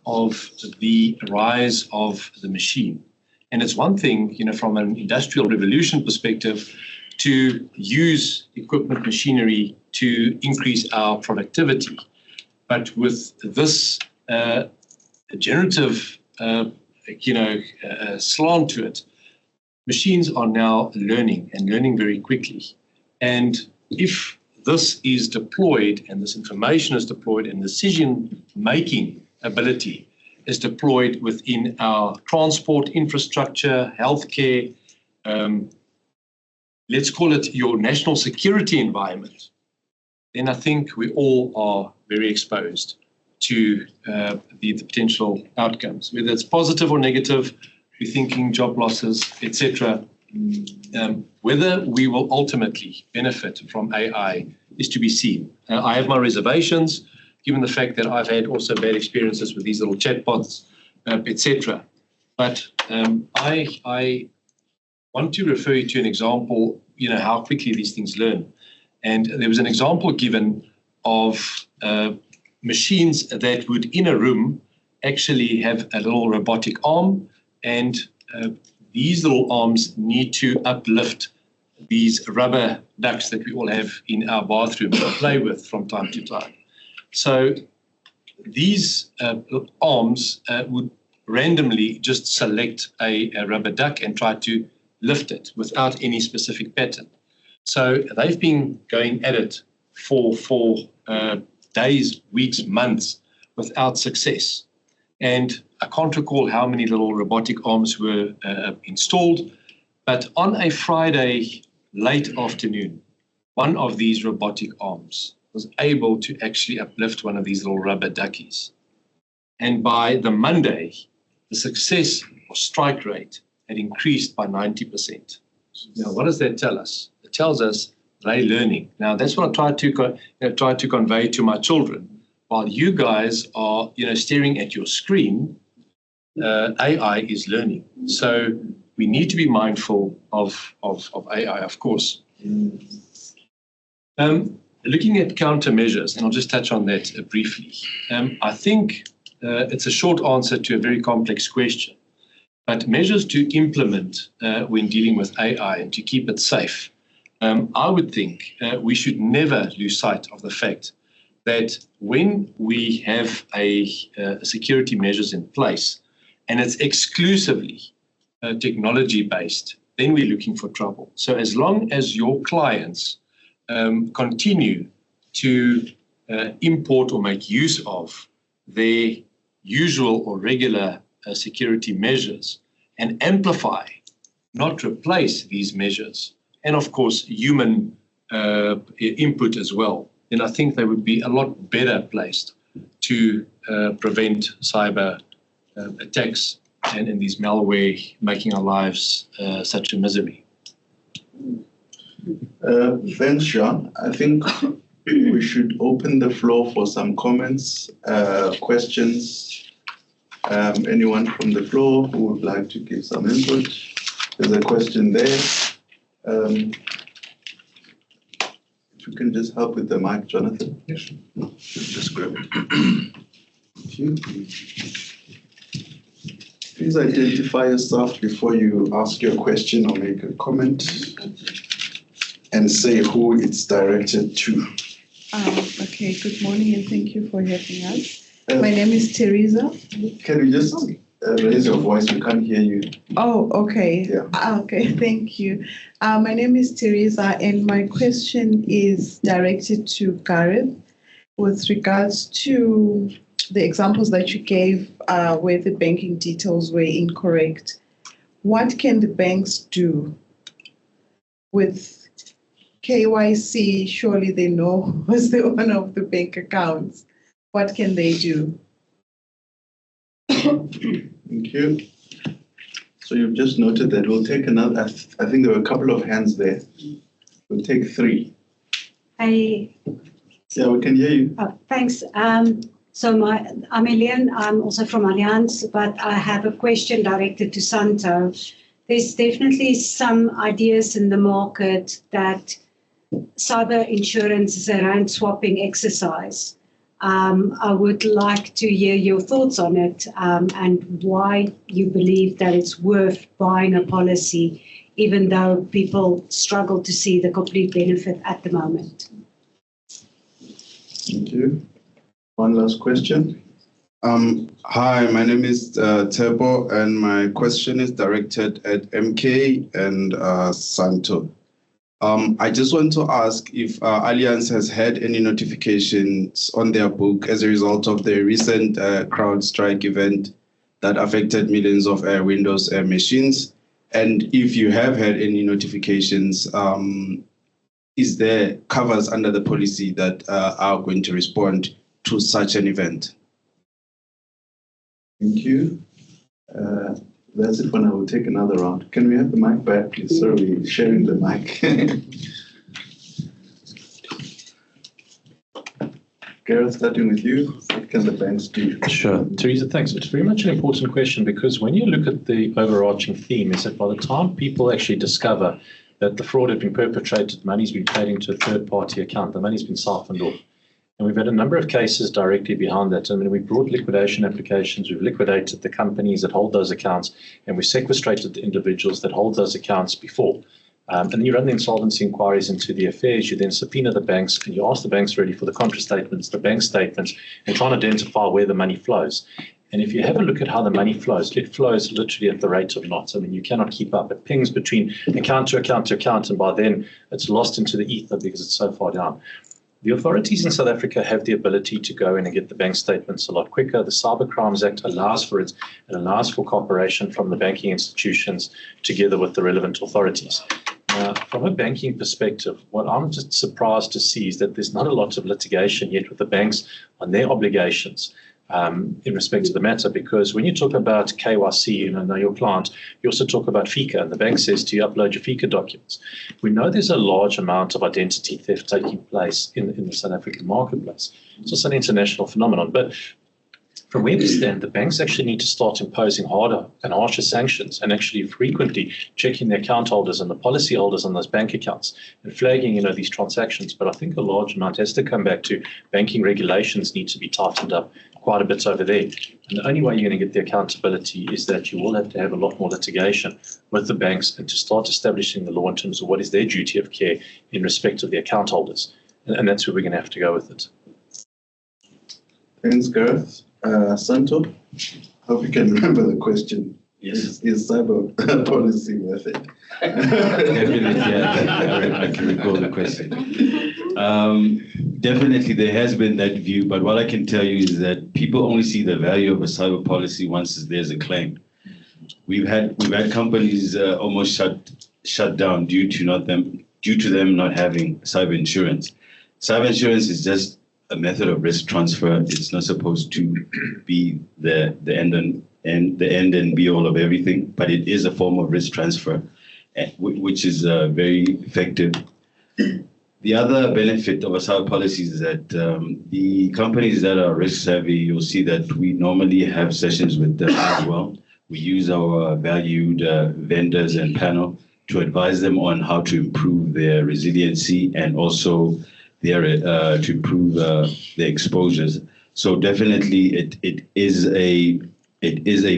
of the rise of the machine. And it's one thing, from an industrial revolution perspective, to use equipment, machinery to increase our productivity. But with this generative, slant to it, machines are now learning and learning very quickly. And if this is deployed and this information is deployed and decision-making ability is deployed within our transport infrastructure, healthcare, let's call it your national security environment, then I think we all are very exposed to the potential outcomes, whether it's positive or negative. We're thinking job losses, etc. Whether we will ultimately benefit from AI is to be seen. I have my reservations, given the fact that I've had also bad experiences with these little chatbots, etc. But I want to refer you to an example, how quickly these things learn. And there was an example given of machines that would, in a room, actually have a little robotic arm, and these little arms need to uplift these rubber ducks that we all have in our bathroom to play with from time to time. So these arms would randomly just select a rubber duck and try to lift it without any specific pattern. So they've been going at it for days, weeks, months without success. And I can't recall how many little robotic arms were installed, but on a Friday late afternoon, one of these robotic arms was able to actually uplift one of these little rubber duckies. And by the Monday, the success or strike rate had increased by 90%. Now, what does that tell us? It tells us they're learning. Now, that's what I try to convey to my children. While you guys are, staring at your screen, AI is learning. So we need to be mindful of AI, of course. Looking at countermeasures, and I'll just touch on that briefly. I think it's a short answer to a very complex question. But measures to implement when dealing with AI and to keep it safe, I would think we should never lose sight of the fact that when we have a security measures in place and it's exclusively technology-based, then we're looking for trouble. So as long as your clients continue to import or make use of their usual or regular security measures and amplify, not replace these measures, and of course human input as well, then I think they would be a lot better placed to prevent cyber attacks and these malware making our lives such a misery. Thanks, Jean. I think we should open the floor for some comments, questions. Anyone from the floor who would like to give some input? There's a question there. If you can just help with the mic, Jonathan. Yes. Just grab it. Thank you. Please identify yourself before you ask your question or make a comment, and say who it's directed to. Okay, good morning and thank you for having us. My name is Teresa. Can you just raise your voice? We can't hear you. Oh, okay. Yeah. Okay, thank you. My name is Teresa and my question is directed to Gareth with regards to the examples that you gave where the banking details were incorrect. What can the banks do with KYC? Surely they know who's the owner of the bank accounts. What can they do? Thank you. So you've just noted that we'll take another, I think there were a couple of hands there. We'll take 3. Hi. Yeah, we can hear you. Thanks. I'm Elian. I'm also from Allianz, but I have a question directed to Santho. There's definitely some ideas in the market that cyber insurance is a rand swapping exercise. I would like to hear your thoughts on it and why you believe that it's worth buying a policy, even though people struggle to see the complete benefit at the moment. Thank you. One last question. Hi, my name is Tebo, and my question is directed at MK and Santho. I just want to ask if Allianz has had any notifications on their book as a result of the recent CrowdStrike event that affected millions of Windows machines. And if you have had any notifications, is there covers under the policy that are going to respond to such an event? Thank you. That's it for now. We'll take another round. Can we have the mic back, please? Sorry, we're sharing the mic. Gareth, starting with you, what can the banks do? Sure. Teresa, thanks. It's very much an important question because when you look at the overarching theme is that by the time people actually discover that the fraud had been perpetrated, money's been paid into a third-party account, the money's been siphoned off. And we've had a number of cases directly behind that. I mean, we brought liquidation applications, we've liquidated the companies that hold those accounts, and we sequestrated the individuals that hold those accounts before. And then you run the insolvency inquiries into the affairs, you then subpoena the banks, and you ask the banks really for the contra statements, the bank statements, and try and identify where the money flows. And if you have a look at how the money flows, it flows literally at the rate of knots. I mean, you cannot keep up. It pings between account to account to account, and by then it's lost into the ether because it's so far down. The authorities in South Africa have the ability to go in and get the bank statements a lot quicker. The Cybercrimes Act allows for it. It allows for cooperation from the banking institutions together with the relevant authorities. From a banking perspective, what I'm just surprised to see is that there's not a lot of litigation yet with the banks on their obligations in respect to the matter, because when you talk about KYC, know your client, you also talk about FICA, and the bank says to you upload your FICA documents. We know there's a large amount of identity theft taking place in the South African marketplace. It's also an international phenomenon, but from where we stand, the banks actually need to start imposing harder and harsher sanctions and actually frequently checking the account holders and the policy holders on those bank accounts and flagging, these transactions. But I think a large amount has to come back to banking regulations need to be tightened up quite a bit over there. And the only way you're going to get the accountability is that you will have to have a lot more litigation with the banks and to start establishing the law in terms of what is their duty of care in respect of the account holders. And that's where we're going to have to go with it. Thanks, Gareth. Santho, hope you can remember the question. Yes. Is cyber policy worth it? Definitely, yeah. I can recall the question. Definitely, there has been that view, but what I can tell you is that people only see the value of a cyber policy once there's a claim. We've had companies almost shut down due to them not having cyber insurance. Cyber insurance is just a method of risk transfer. It's not supposed to be the end and be all of everything, but it is a form of risk transfer, which is very effective. The other benefit of a cyber policy is that the companies that are risk savvy, you'll see that we normally have sessions with them as well. We use our valued vendors and panel to advise them on how to improve their resiliency and also to improve their exposures. So definitely, it is a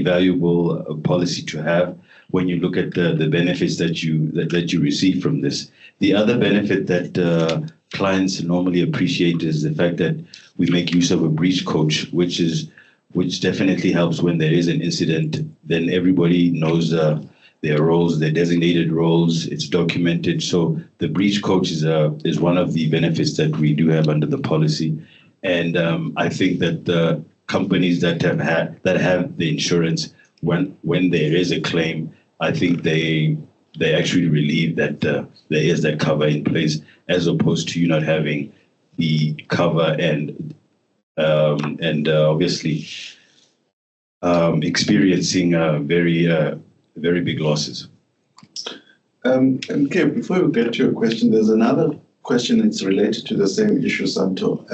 valuable policy to have when you look at the benefits that you receive from this. The other benefit that clients normally appreciate is the fact that we make use of a breach coach, which definitely helps when there is an incident. Then everybody knows their roles, their designated roles. It's documented. So the breach coach is one of the benefits that we do have under the policy. And I think that the companies that have the insurance, when there is a claim, I think they actually relieve that there is that cover in place, as opposed to you not having the cover and obviously experiencing very big losses. Okay, before we get to your question, there's another question that's related to the same issue, Santho.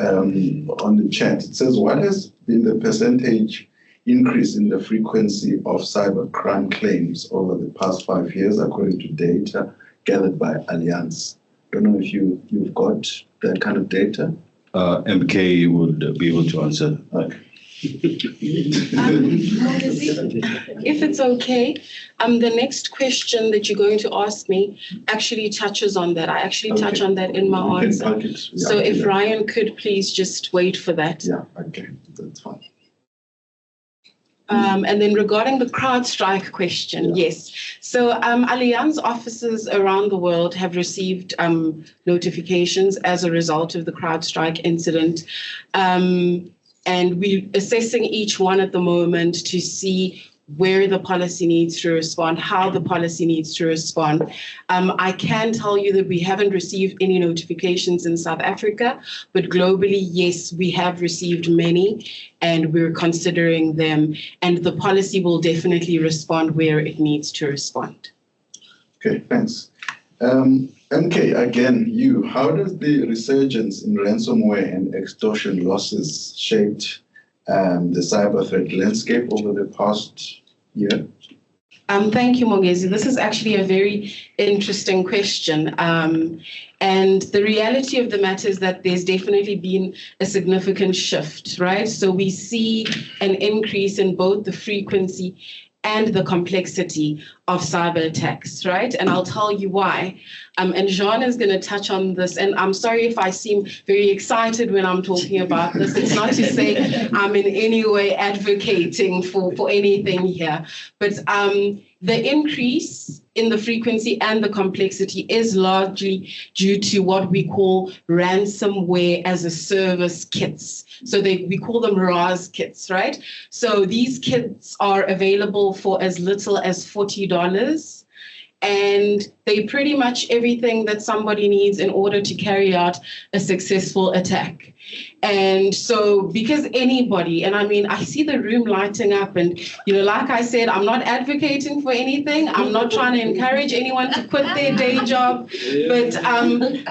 On the chat, it says, what has been the percentage increase in the frequency of cybercrime claims over the past 5 years, according to data gathered by Allianz? I don't know if you've got that kind of data. MK would be able to answer. If it's okay, the next question that you're going to ask me actually touches on that. I actually touch on that in my answer. So if Ryan could please just wait for that. Yeah, okay, that's fine. And then regarding the CrowdStrike question, yes. So Allianz offices around the world have received notifications as a result of the CrowdStrike incident. And we're assessing each one at the moment to see where the policy needs to respond, how the policy needs to respond. I can tell you that we haven't received any notifications in South Africa, but globally, yes, we have received many, and we're considering them. And the policy will definitely respond where it needs to respond. Okay, thanks. MK, again, how does the resurgence in ransomware and extortion losses shaped the cyber threat landscape over the past year? Thank you, Mongezi. This is actually a very interesting question. And the reality of the matter is that there's definitely been a significant shift, right? So we see an increase in both the frequency and the complexity of cyber attacks, right? And I'll tell you why. And Jean is going to touch on this. And I'm sorry if I seem very excited when I'm talking about this. It's not to say I'm in any way advocating for anything here. But the increase in the frequency and the complexity is largely due to what we call ransomware as a service kits. So we call them RAS kits, right? So these kits are available for as little as $40. And they pretty much everything that somebody needs in order to carry out a successful attack. And so because anybody, and I mean, I see the room lighting up and, like I said, I'm not advocating for anything. I'm not trying to encourage anyone to quit their day job. But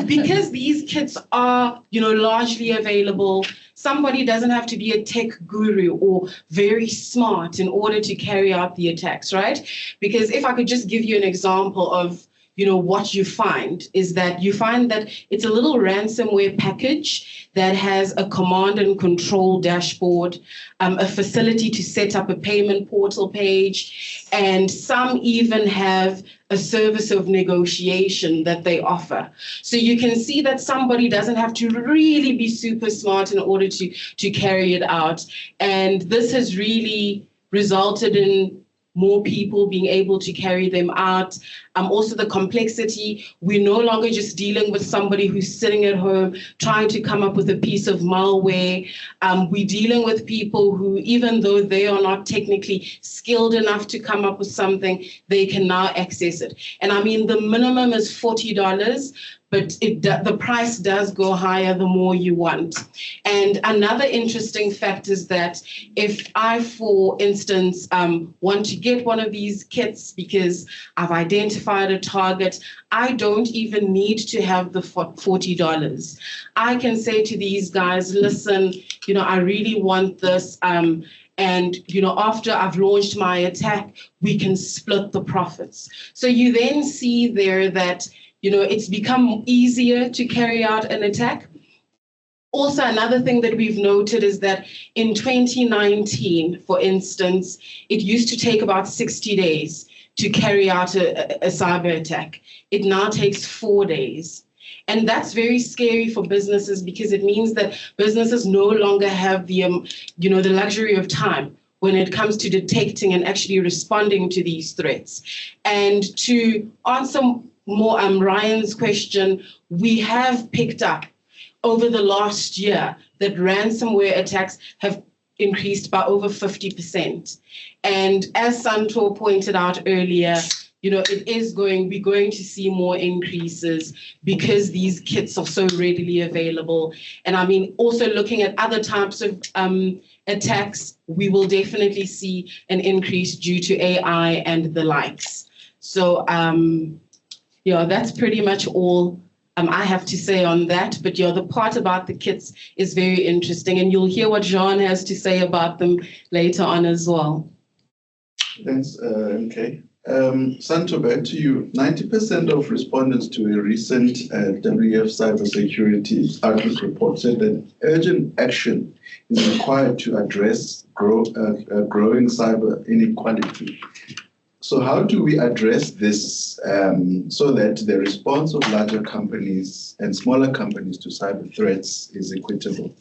because these kits are, largely available, somebody doesn't have to be a tech guru or very smart in order to carry out the attacks, right? Because if I could just give you an example of, what you find is that you find that it's a little ransomware package that has a command and control dashboard, a facility to set up a payment portal page, and some even have a service of negotiation that they offer. So you can see that somebody doesn't have to really be super smart in order to carry it out. And this has really resulted in more people being able to carry them out. Also the complexity, we're no longer just dealing with somebody who's sitting at home trying to come up with a piece of malware. We're dealing with people who, even though they are not technically skilled enough to come up with something, they can now access it. And I mean, the minimum is $40, but the price does go higher the more you want. And another interesting fact is that if I, for instance, want to get one of these kits because I've identified a target, I don't even need to have the $40. I can say to these guys, listen, I really want this. And, after I've launched my attack, we can split the profits. So you then see there that it's become easier to carry out an attack. Also, another thing that we've noted is that in 2019, for instance, it used to take about 60 days to carry out a cyber attack. It now takes 4 days. And that's very scary for businesses because it means that businesses no longer have the luxury of time when it comes to detecting and actually responding to these threats. And to answer more Ryan's question, we have picked up over the last year that ransomware attacks have increased by over 50%. And as Santho pointed out earlier, we're going to see more increases because these kits are so readily available. And I mean, also looking at other types of attacks, we will definitely see an increase due to AI and the likes. So, that's pretty much all I have to say on that. But the part about the kits is very interesting, and you'll hear what Jean has to say about them later on as well. Thanks, MK. Santho, back to you. 90% of respondents to a recent WF cybersecurity outlook report said that urgent action is required to address growing cyber inequality. So how do we address this so that the response of larger companies and smaller companies to cyber threats is equitable?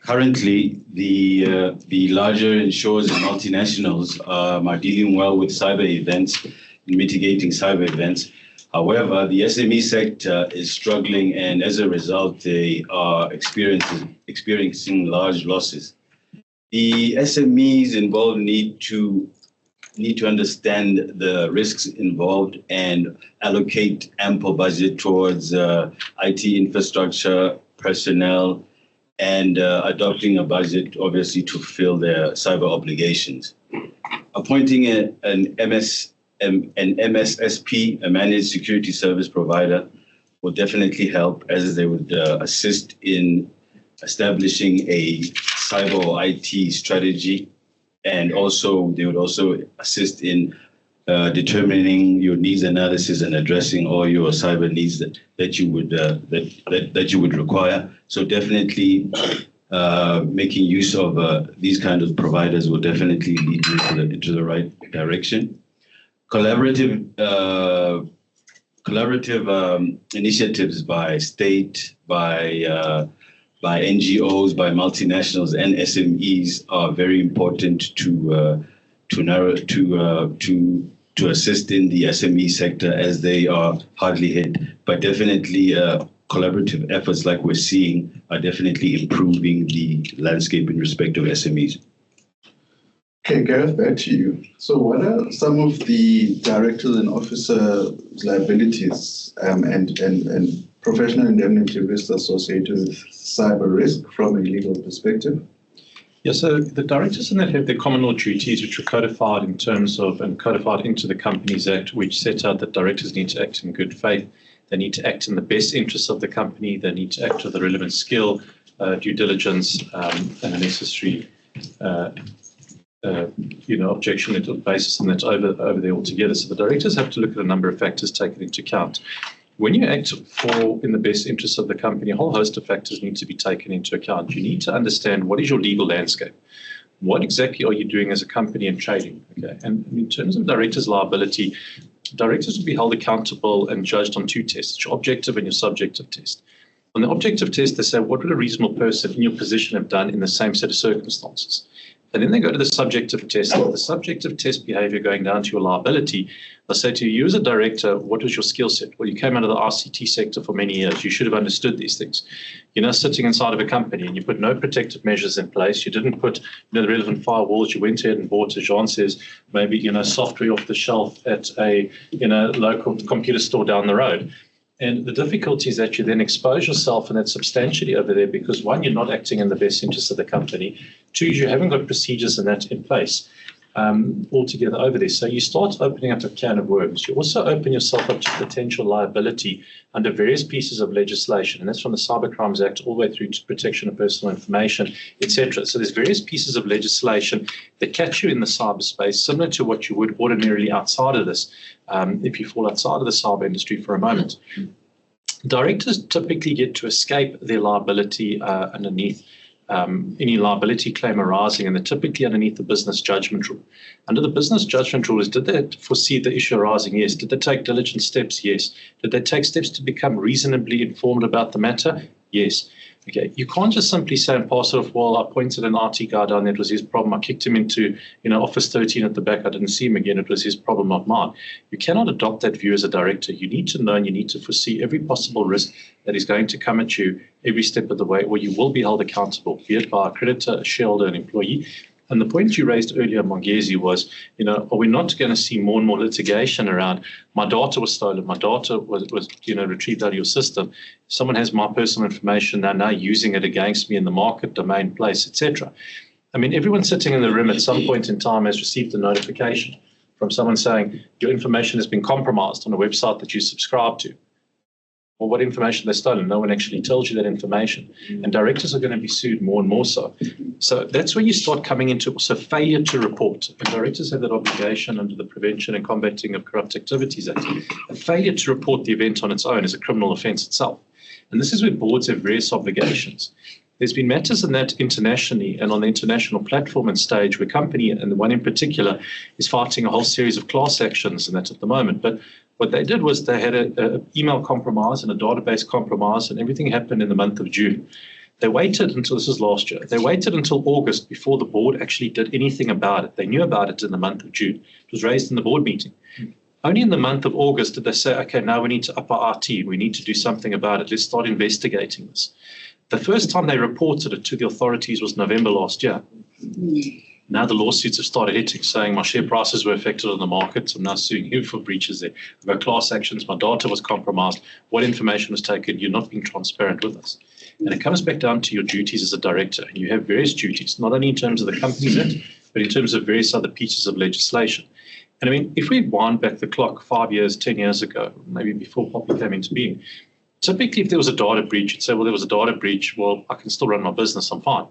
Currently, the larger insurers and multinationals are dealing well with cyber events and mitigating cyber events. However, the SME sector is struggling, and as a result, they are experiencing large losses. The SMEs involved need to understand the risks involved and allocate ample budget towards IT infrastructure, personnel, and adopting a budget, obviously, to fulfill their cyber obligations. Appointing an MSSP, a managed security service provider, will definitely help, as they would assist in establishing a cyber or IT strategy, and also they would also assist in determining your needs analysis and addressing all your cyber needs that you would require. So definitely making use of these kind of providers will definitely lead you into the right direction. Collaborative initiatives by state, by NGOs, by multinationals and SMEs are very important to assist in the SME sector, as they are hardly hit. But definitely collaborative efforts like we're seeing are definitely improving the landscape in respect of SMEs. Okay, Gareth, back to you. So what are some of the directors and officers' liabilities and professional indemnity risks associated with cyber risk from a legal perspective? Yeah, so the directors and that have their common law duties, which are codified in terms of and codified into the Companies Act, which sets out that directors need to act in good faith. They need to act in the best interests of the company. They need to act with the relevant skill, due diligence, and a necessary objection basis, and that's over there altogether. So the directors have to look at a number of factors taken into account. When you act in the best interests of the company, a whole host of factors need to be taken into account. You need to understand what is your legal landscape. What exactly are you doing as a company and trading? Okay, and in terms of directors' liability, directors will be held accountable and judged on two tests: your objective and your subjective test. On the objective test, they say, what would a reasonable person in your position have done in the same set of circumstances? And then they go to the subjective test. The subjective test behavior going down to your liability. They'll say to you as a director, what was your skill set? Well, you came out of the RCT sector for many years. You should have understood these things. You're now sitting inside of a company and you put no protective measures in place. You didn't put the relevant firewalls. You went ahead and bought, as Jean says, maybe software off the shelf at a local computer store down the road. And the difficulty is that you then expose yourself, and that's substantially over there because, one, you're not acting in the best interest of the company. Two, you haven't got procedures and that in place altogether over there. So you start opening up a can of worms. You also open yourself up to potential liability under various pieces of legislation, and that's from the Cybercrimes Act all the way through to protection of personal information, etc. So there's various pieces of legislation that catch you in the cyberspace, similar to what you would ordinarily outside of this, if you fall outside of the cyber industry for a moment. Directors typically get to escape their liability underneath any liability claim arising, and they're typically underneath the business judgment rule. Under the business judgment rule is, did they foresee the issue arising? Yes. Did they take diligent steps? Yes. Did they take steps to become reasonably informed about the matter? Yes. Okay, you can't just simply say and pass it off, well, I pointed an RT guy down, it was his problem. I kicked him into office 13 at the back. I didn't see him again. It was his problem, not mine. You cannot adopt that view as a director. You need to know and you need to foresee every possible risk that is going to come at you every step of the way, or you will be held accountable, be it by a creditor, a shareholder, an employee. And the point you raised earlier, Mongezi, was, are we not going to see more and more litigation around my data was stolen, my data was retrieved out of your system, someone has my personal information, they're now using it against me in the market, domain, place, etc. I mean, everyone sitting in the room at some point in time has received a notification from someone saying your information has been compromised on a website that you subscribe to. Well, what information they've stolen? No one actually tells you that information. And directors are going to be sued more and more so. So that's where you start coming into also failure to report. And directors have that obligation under the Prevention and Combating of Corrupt Activities Act. A failure to report the event on its own is a criminal offence itself. And this is where boards have various obligations. There's been matters in that internationally and on the international platform and stage where company, and the one in particular, is fighting a whole series of class actions and that at the moment. But what they did was they had an email compromise and a database compromise, and everything happened in the month of June. They waited until, this was last year, they waited until August before the board actually did anything about it. They knew about it in the month of June. It was raised in the board meeting. Only in the month of August did they say, okay, now we need to up our RT. We need to do something about it. Let's start investigating this. The first time they reported it to the authorities was November last year. Now the lawsuits have started hitting, saying my share prices were affected on the markets. I'm now suing you for breaches there. I've got class actions. My data was compromised. What information was taken? You're not being transparent with us. And it comes back down to your duties as a director. And you have various duties, not only in terms of the Companies Act, but in terms of various other pieces of legislation. And I mean, if we wind back the clock 5 years, 10 years ago, maybe before Poppy came into being, typically if there was a data breach, you'd say, well, there was a data breach. Well, I can still run my business. I'm fine.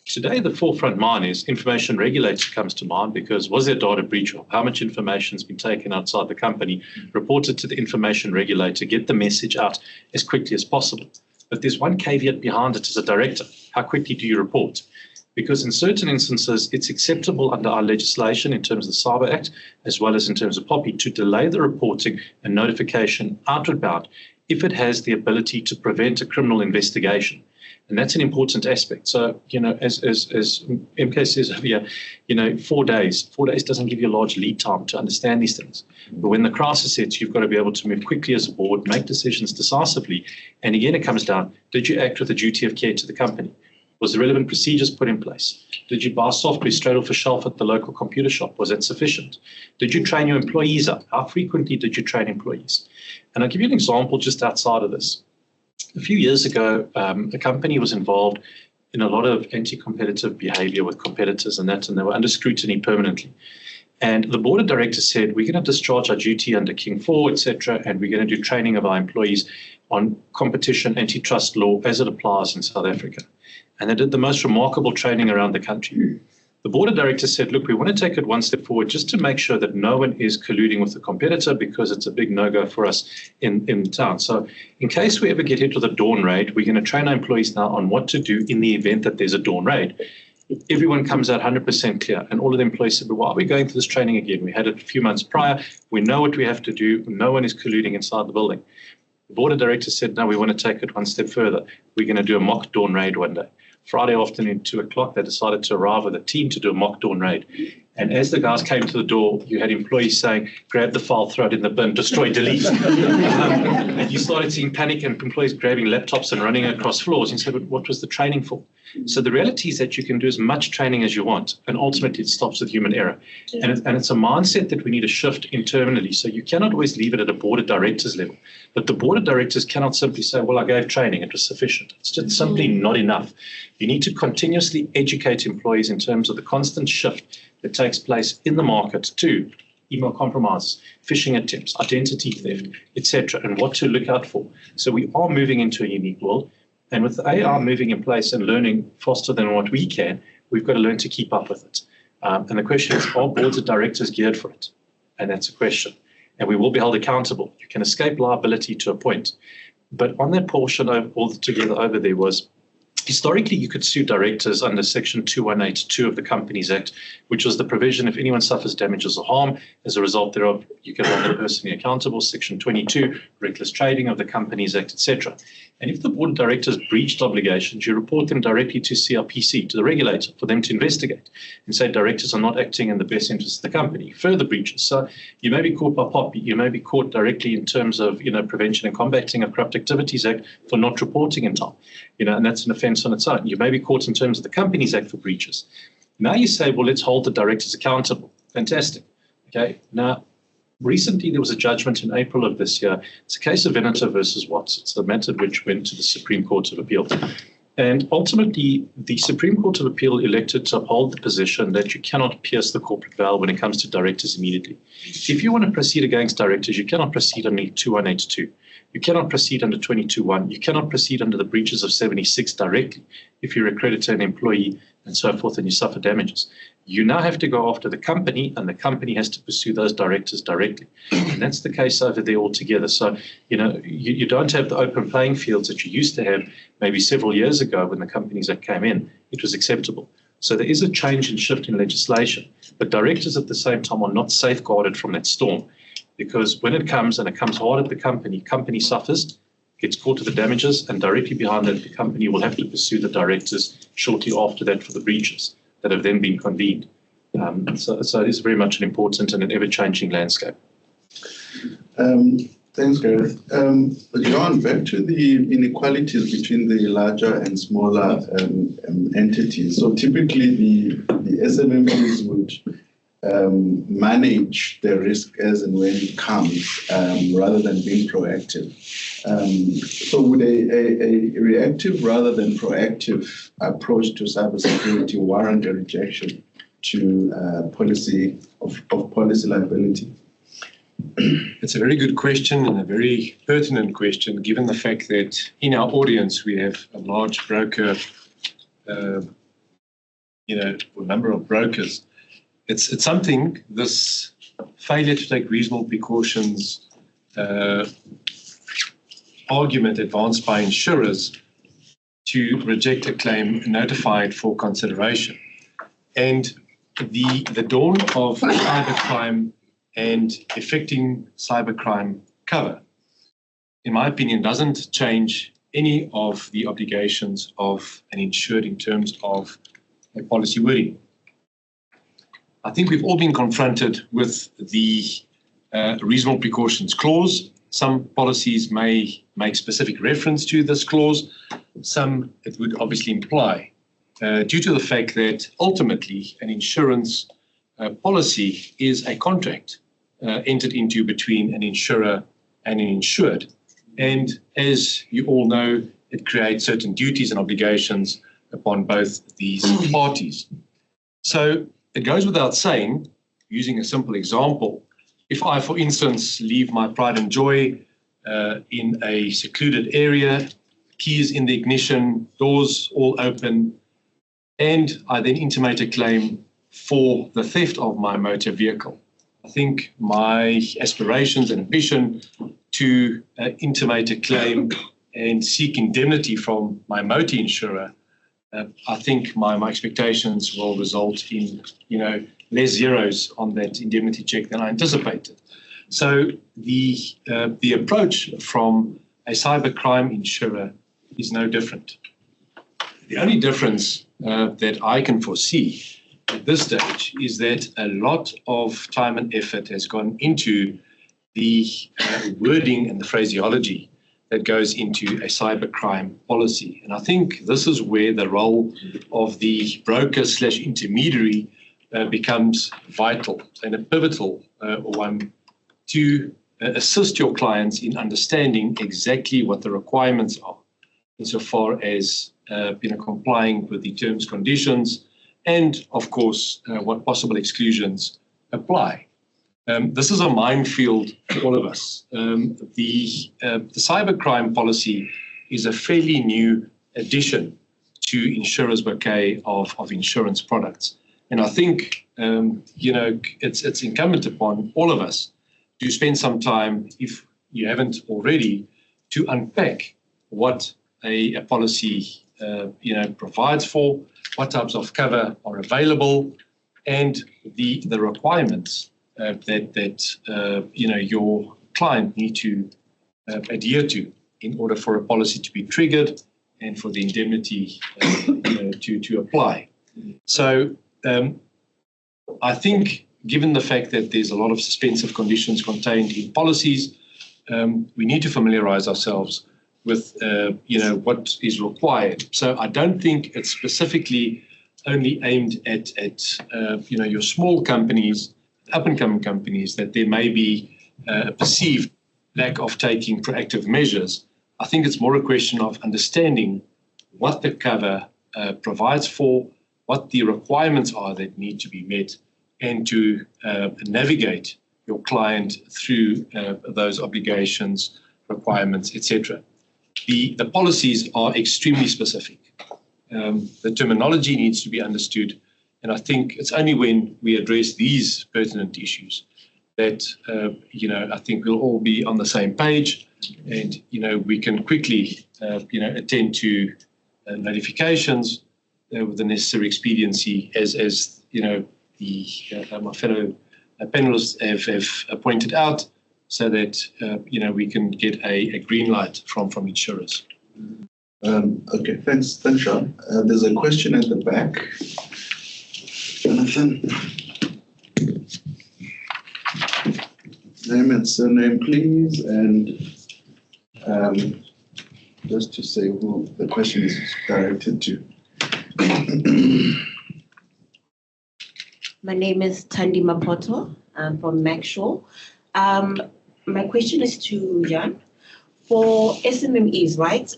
Today, the forefront mind is information regulator comes to mind, because was there a data breach, or how much information has been taken outside the company, reported to the information regulator, get the message out as quickly as possible. But there's one caveat behind it as a director. How quickly do you report? Because in certain instances, it's acceptable under our legislation in terms of the Cyber Act, as well as in terms of Poppy, to delay the reporting and notification outward bound if it has the ability to prevent a criminal investigation. And that's an important aspect. So, as MK says over here, 4 days. 4 days doesn't give you a large lead time to understand these things. But when the crisis hits, you've got to be able to move quickly as a board, make decisions decisively. And again, it comes down, did you act with a duty of care to the company? Was the relevant procedures put in place? Did you buy software straight off the shelf at the local computer shop? Was that sufficient? Did you train your employees up? How frequently did you train employees? And I'll give you an example just outside of this. A few years ago, a company was involved in a lot of anti-competitive behavior with competitors and they were under scrutiny permanently. And the board of directors said, we're going to discharge our duty under King 4, etc., and we're going to do training of our employees on competition antitrust law as it applies in South Africa. And they did the most remarkable training around the country. The board of directors said, look, we want to take it one step forward just to make sure that no one is colluding with the competitor, because it's a big no-go for us in town. So in case we ever get hit with a dawn raid, we're going to train our employees now on what to do in the event that there's a dawn raid. Everyone comes out 100% clear. And all of the employees said, well, why are we going through this training again? We had it a few months prior. We know what we have to do. No one is colluding inside the building. The board of directors said, no, we want to take it one step further. We're going to do a mock dawn raid one day. Friday afternoon, 2:00, they decided to arrive with a team to do a mock dawn raid. And as the guys came to the door, you had employees saying, grab the file, throw it in the bin, destroy, delete. And you started seeing panic and employees grabbing laptops and running across floors. And you said, but what was the training for? So the reality is that you can do as much training as you want, and ultimately it stops with human error. And it's a mindset that we need to shift internally. So you cannot always leave it at a board of directors level. But the board of directors cannot simply say, well, I gave training, it was sufficient. It's just simply not enough. You need to continuously educate employees in terms of the constant shift that takes place in the market to email compromises, phishing attempts, identity theft, etc., and what to look out for. So we are moving into a unique world. And with AI moving in place and learning faster than what we can, we've got to learn to keep up with it. And the question is, are boards of directors geared for it? And that's a question. And we will be held accountable. You can escape liability to a point. But on that portion altogether over there was, historically, you could sue directors under Section 2182 of the Companies Act, which was the provision if anyone suffers damages or harm, as a result thereof, you can hold them personally accountable. Section 22, reckless trading of the Companies Act, etc. And if the board of directors breached obligations, you report them directly to CRPC, to the regulator, for them to investigate and say directors are not acting in the best interest of the company. Further breaches. So you may be caught by POP, you may be caught directly in terms of Prevention and Combating of Corrupt Activities Act for not reporting in time. And that's an offence on its own. You may be caught in terms of the Companies Act for breaches. Now you say, well, let's hold the directors accountable. Fantastic. Okay. Now, recently there was a judgment in April of this year. It's a case of Venator versus Watts. It's the matter which went to the Supreme Court of Appeal. And ultimately, the Supreme Court of Appeal elected to uphold the position that you cannot pierce the corporate veil when it comes to directors immediately. If you want to proceed against directors, you cannot proceed under 2182. You cannot proceed under 22.1. You cannot proceed under the breaches of 76 directly if you're accredited an employee and so forth and you suffer damages. You now have to go after the company, and the company has to pursue those directors directly. And that's the case over there altogether. So, you don't have the open playing fields that you used to have maybe several years ago when the Companies Act came in. It was acceptable. So there is a change and shift in legislation. But directors at the same time are not safeguarded from that storm. Because when it comes and it comes hard at the company suffers, gets caught to the damages, and directly behind that, the company will have to pursue the directors shortly after that for the breaches that have then been convened. So it is very much an important and an ever-changing landscape. Thanks, Gareth. John, back to the inequalities between the larger and smaller entities. So typically the SMMEs would manage the risk as and when it comes, rather than being proactive. So would a reactive rather than proactive approach to cybersecurity warrant a rejection to policy liability? It's a very good question and a very pertinent question, given the fact that in our audience we have a large broker, or number of brokers. It's something, this failure to take reasonable precautions argument advanced by insurers to reject a claim notified for consideration. And the dawn of cybercrime and effecting cybercrime cover, in my opinion, doesn't change any of the obligations of an insured in terms of a policy wording. I think we've all been confronted with the reasonable precautions clause. Some policies may make specific reference to this clause. Some it would obviously imply, due to the fact that ultimately an insurance policy is a contract entered into between an insurer and an insured. And as you all know, it creates certain duties and obligations upon both these parties. So it goes without saying, using a simple example, if I, for instance, leave my pride and joy in a secluded area, keys in the ignition, doors all open, and I then intimate a claim for the theft of my motor vehicle, I think my aspirations and ambition to intimate a claim and seek indemnity from my motor insurer, I think my expectations will result in, less zeros on that indemnity check than I anticipated. So the approach from a cybercrime insurer is no different. The only difference that I can foresee at this stage is that a lot of time and effort has gone into the wording and the phraseology that goes into a cybercrime policy. And I think this is where the role of the broker/intermediary becomes vital and a pivotal one to assist your clients in understanding exactly what the requirements are insofar as complying with the terms, conditions, and of course what possible exclusions apply. This is a minefield for all of us. The cybercrime policy is a fairly new addition to insurers' bouquet of insurance products. And I think, it's incumbent upon all of us to spend some time, if you haven't already, to unpack what a policy, provides for, what types of cover are available, and the requirements that your client need to adhere to in order for a policy to be triggered and for the indemnity to apply. So I think, given the fact that there's a lot of suspensive conditions contained in policies, we need to familiarize ourselves with what is required. So I don't think it's specifically only aimed at your small companies, up-and-coming companies, that there may be a perceived lack of taking proactive measures. I think it's more a question of understanding what the cover provides for, what the requirements are that need to be met, and to navigate your client through those obligations, requirements, etc. The policies are extremely specific. The terminology needs to be understood, and I think it's only when we address these pertinent issues that I think we'll all be on the same page, and we can quickly attend to notifications with the necessary expediency, as my fellow panelists have pointed out, so that we can get a green light from insurers. Okay, thanks, Sean. There's a question at the back. Jonathan. Name and surname, please, and just to say who the question is directed to. My name is Thandi Mapoto. I'm from Maxshaw. My question is to Jean. For SMMEs, right,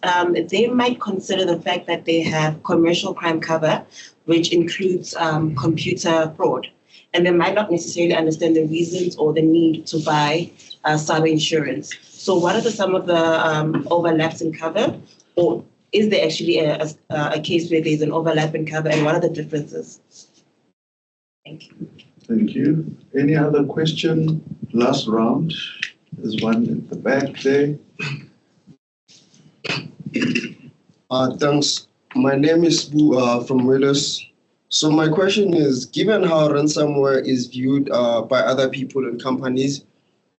they might consider the fact that they have commercial crime cover, which includes computer fraud, and they might not necessarily understand the reasons or the need to buy cyber insurance. So what are some of the overlaps in cover, or is there actually a case where there's an overlap in cover, and what are the differences? Thank you. Thank you. Any other question? Last round. There's one at the back there. Thanks. My name is Bu from Willis. So my question is, given how ransomware is viewed by other people and companies,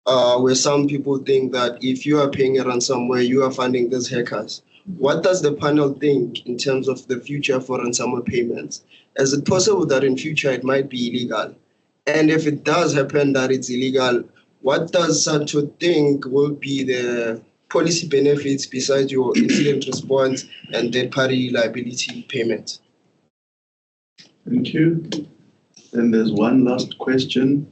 where some people think that if you are paying a ransomware, you are funding these hackers, what does the panel think in terms of the future for ransomware payments? Is it possible that in future it might be illegal? And if it does happen that it's illegal, what does Santho think will be the policy benefits besides your incident response and third-party liability payment? Thank you. Then there's one last question.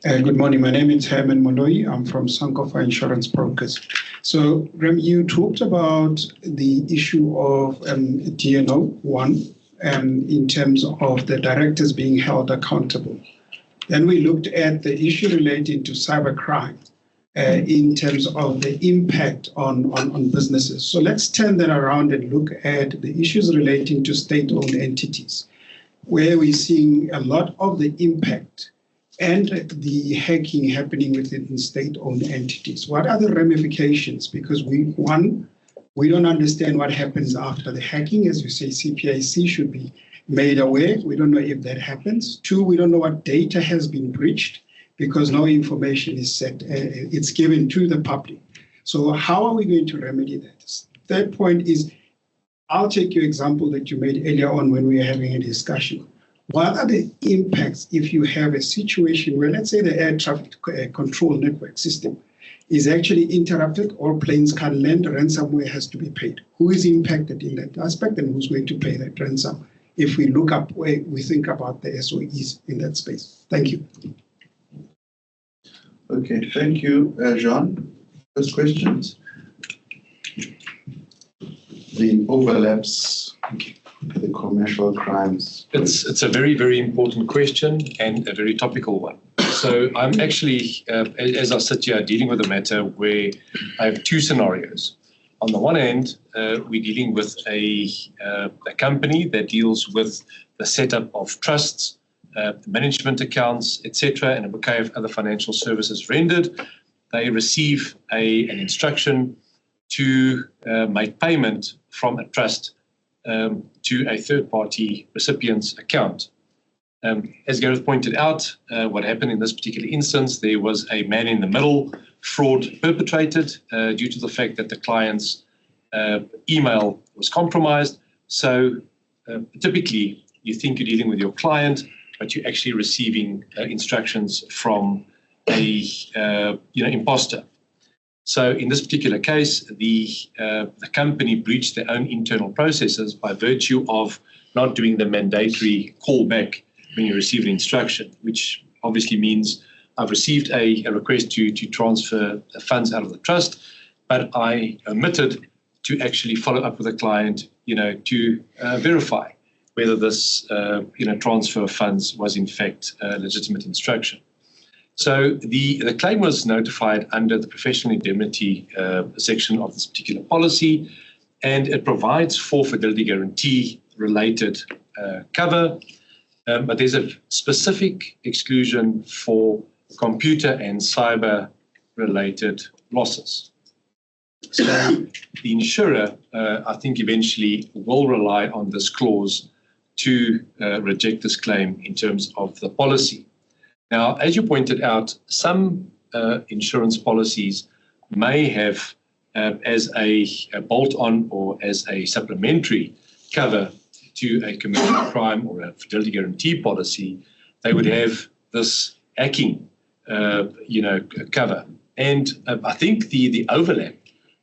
Good morning. My name is Herman Moloi. I'm from Sankofa Insurance Brokers. So, Rem, you talked about the issue of DNO 1 in terms of the directors being held accountable. Then we looked at the issue relating to cybercrime in terms of the impact on businesses. So let's turn that around and look at the issues relating to state-owned entities, where we're seeing a lot of the impact and the hacking happening within state-owned entities. What are the ramifications? Because we don't understand what happens after the hacking. As you say, CPIC should be made aware. We don't know if that happens. 2, we don't know what data has been breached because no information is set. It's given to the public. So how are we going to remedy that? Third point is, I'll take your example that you made earlier on when we were having a discussion. What are the impacts if you have a situation where, let's say, the air traffic control network system is actually interrupted or planes can't land, ransomware has to be paid? Who is impacted in that aspect and who's going to pay that ransom if we look up where we think about the SOEs in that space? Thank you. Okay, thank you, Jean. First questions? The overlaps, the commercial crimes. It's a very, very important question and a very topical one. So I'm actually, as I sit here, dealing with a matter where I have two scenarios. On the one hand, we're dealing with a company that deals with the setup of trusts, management accounts, etc., and a bouquet of other financial services rendered. They receive an instruction to make payment from a trust to a third-party recipient's account. As Gareth pointed out, what happened in this particular instance, there was a man-in-the-middle fraud perpetrated due to the fact that the client's email was compromised. So typically, you think you're dealing with your client, but you're actually receiving instructions from a imposter. So in this particular case, the company breached their own internal processes by virtue of not doing the mandatory callback when you receive an instruction, which obviously means I've received a request to transfer funds out of the trust, but I omitted to actually follow up with the client, to verify whether this, transfer of funds was in fact a legitimate instruction. So the claim was notified under the professional indemnity section of this particular policy, and it provides for fidelity guarantee related cover, but there's a specific exclusion for computer and cyber related losses. So the insurer, I think, eventually will rely on this clause to reject this claim in terms of the policy. Now, as you pointed out, some insurance policies may have, as a bolt-on or as a supplementary cover to a commercial crime or a fidelity guarantee policy, they would have this hacking, cover. And I think the overlap,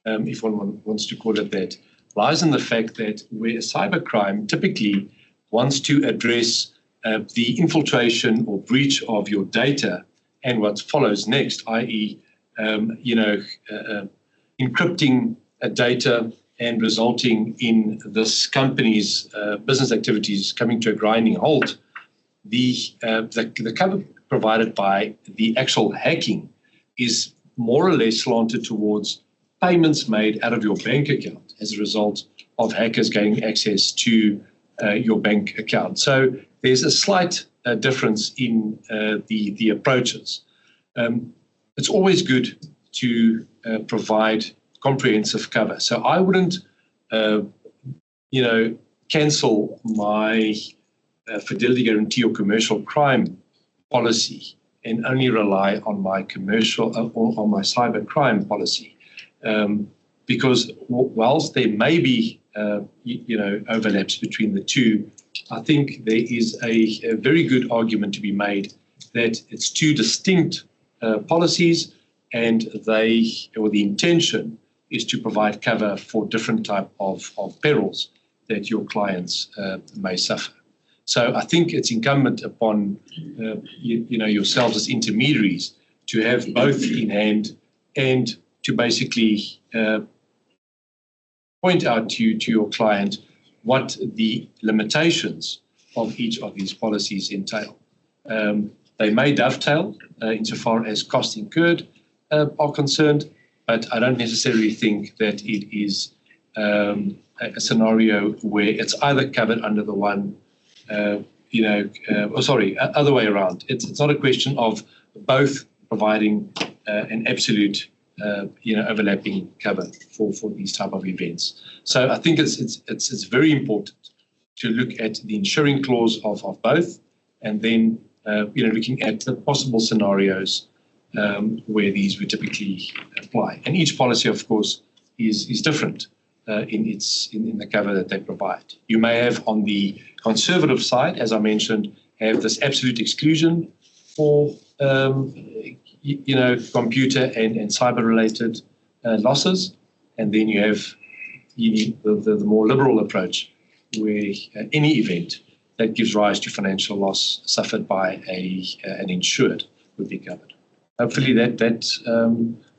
if one wants to call it that, lies in the fact that where cybercrime typically wants to address the infiltration or breach of your data and what follows next, i.e., encrypting data and resulting in this company's business activities coming to a grinding halt, the cover provided by the actual hacking is more or less slanted towards payments made out of your bank account as a result of hackers gaining access to your bank account. So there's a slight difference in the approaches. It's always good to provide comprehensive cover. So I wouldn't, cancel my fidelity guarantee or commercial crime policy and only rely on my commercial or on my cyber crime policy, because whilst there may be overlaps between the two, I think there is a very good argument to be made that it's two distinct policies, and the intention is to provide cover for different type of perils that your clients may suffer. So I think it's incumbent upon yourselves as intermediaries to have both in hand and to basically point out to your client what the limitations of each of these policies entail. They may dovetail insofar as costs incurred are concerned, but I don't necessarily think that it is a scenario where it's either covered under the one, other way around. It's not a question of both providing an absolute, overlapping cover for these type of events. So I think it's very important to look at the insuring clause of both, and then looking at the possible scenarios where these would typically apply. And each policy, of course, is different. in the cover that they provide. You may have on the conservative side, as I mentioned, have this absolute exclusion for computer and cyber related losses, and then you have the more liberal approach where any event that gives rise to financial loss suffered by an insured would be covered. Hopefully that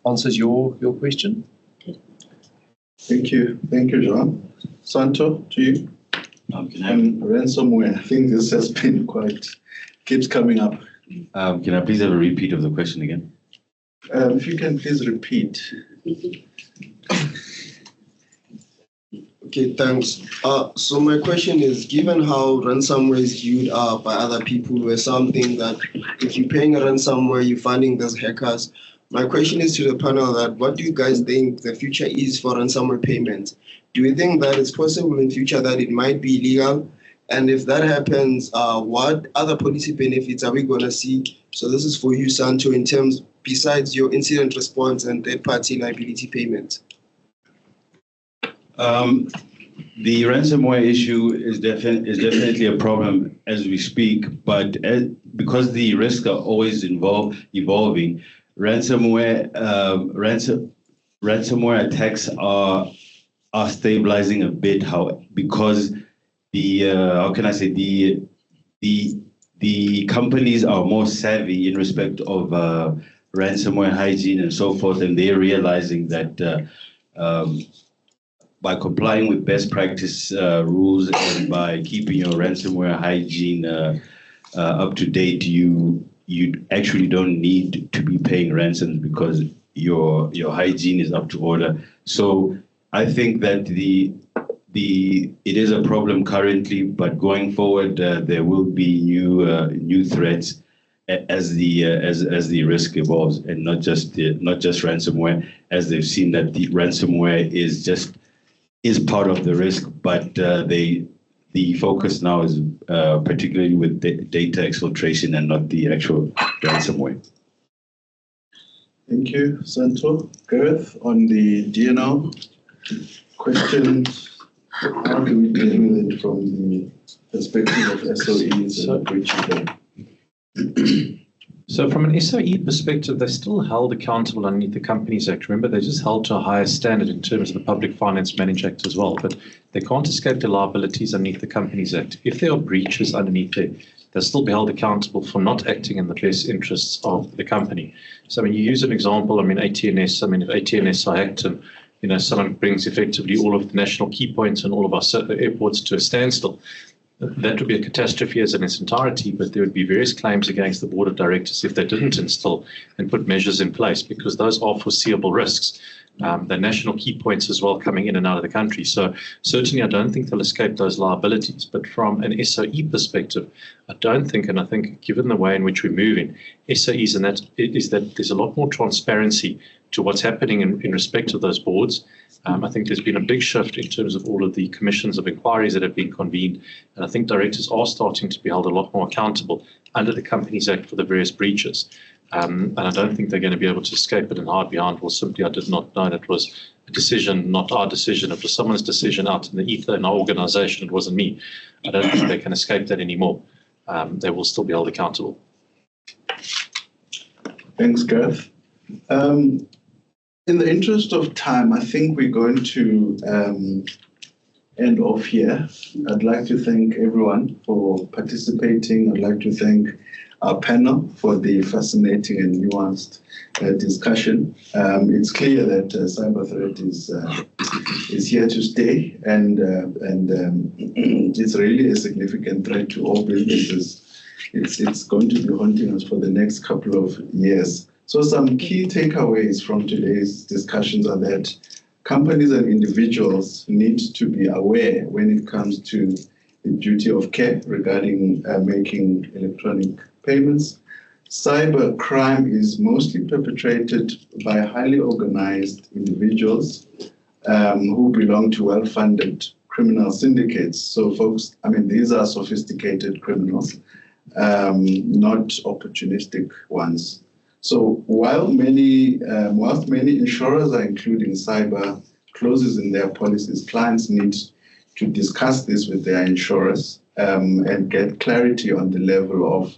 answers your question. Thank you, Jean. Santho, to you. Ransomware. I think this has been keeps coming up. Can I please have a repeat of the question again? If you can please repeat. Okay, thanks. So my question is, given how ransomware is viewed by other people, where some think that if you're paying a ransomware, you're funding those hackers. My question is to the panel that what do you guys think the future is for ransomware payments? Do you think that it's possible in future that it might be illegal? And if that happens, what other policy benefits are we going to see? So this is for you, Santho, in terms, besides your incident response and third-party liability payments. The ransomware issue is definitely a problem as we speak, but because the risks are always evolving, ransomware attacks are stabilizing a bit. Because the companies are more savvy in respect of ransomware hygiene and so forth, and they're realizing that by complying with best practice rules and by keeping your ransomware hygiene up to date, you actually don't need to be paying ransoms because your hygiene is up to order. So I think that it is a problem currently, but going forward there will be new threats as the risk evolves, and not just ransomware, as they've seen that the ransomware is part of the risk, but the focus now is particularly with data exfiltration and not the actual ransomware. Thank you, Santho. Gareth, on the DNO question, how do we deal with it from the perspective of SOEs and breaching them? So from an SOE perspective, they're still held accountable underneath the Companies Act. Remember, they're just held to a higher standard in terms of the Public Finance Management Act as well, but they can't escape the liabilities underneath the Companies Act. If there are breaches underneath there, they'll still be held accountable for not acting in the best interests of the company. So you use an example, ATNS, if ATNS are hacked and someone brings effectively all of the national key points and all of our airports to a standstill, that would be a catastrophe as in its entirety, but there would be various claims against the board of directors if they didn't instill and put measures in place, because those are foreseeable risks. The national key points as well coming in and out of the country. So certainly I don't think they'll escape those liabilities. But from an SOE perspective, I don't think, and I think given the way in which we're moving, SOEs, and that is that there's a lot more transparency to what's happening in respect of those boards. I think there's been a big shift in terms of all of the commissions of inquiries that have been convened. And I think directors are starting to be held a lot more accountable under the Companies Act for the various breaches. And I don't think they're going to be able to escape it and hide behind, well, simply I did not know that it was a decision, not our decision. It was someone's decision out in the ether in our organization. It wasn't me. I don't think they can escape that anymore. They will still be held accountable. Thanks, Gareth. In the interest of time, I think we're going to end off here. I'd like to thank everyone for participating. I'd like to thank our panel for the fascinating and nuanced discussion. It's clear that cyber threat is here to stay, and it's really a significant threat to all businesses. It's going to be haunting us for the next couple of years. So some key takeaways from today's discussions are that companies and individuals need to be aware when it comes to the duty of care regarding making electronic payments. Cyber crime is mostly perpetrated by highly organized individuals who belong to well-funded criminal syndicates. So folks, these are sophisticated criminals, not opportunistic ones. So whilst many insurers are including cyber clauses in their policies, clients need to discuss this with their insurers and get clarity on the level of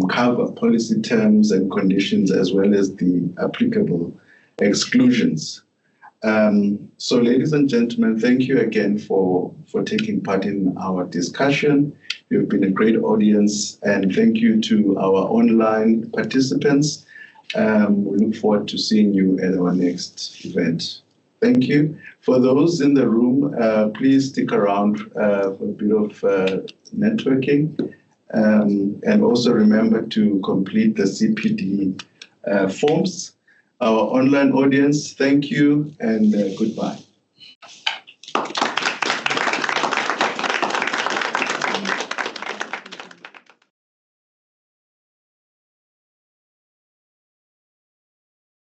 cover, policy terms and conditions, as well as the applicable exclusions. So ladies and gentlemen, thank you again for taking part in our discussion. You've been a great audience, and thank you to our online participants. We look forward to seeing you at our next event. Thank you. For those in the room, please stick around for a bit of networking. And also remember to complete the CPD forms. Our online audience, thank you and goodbye.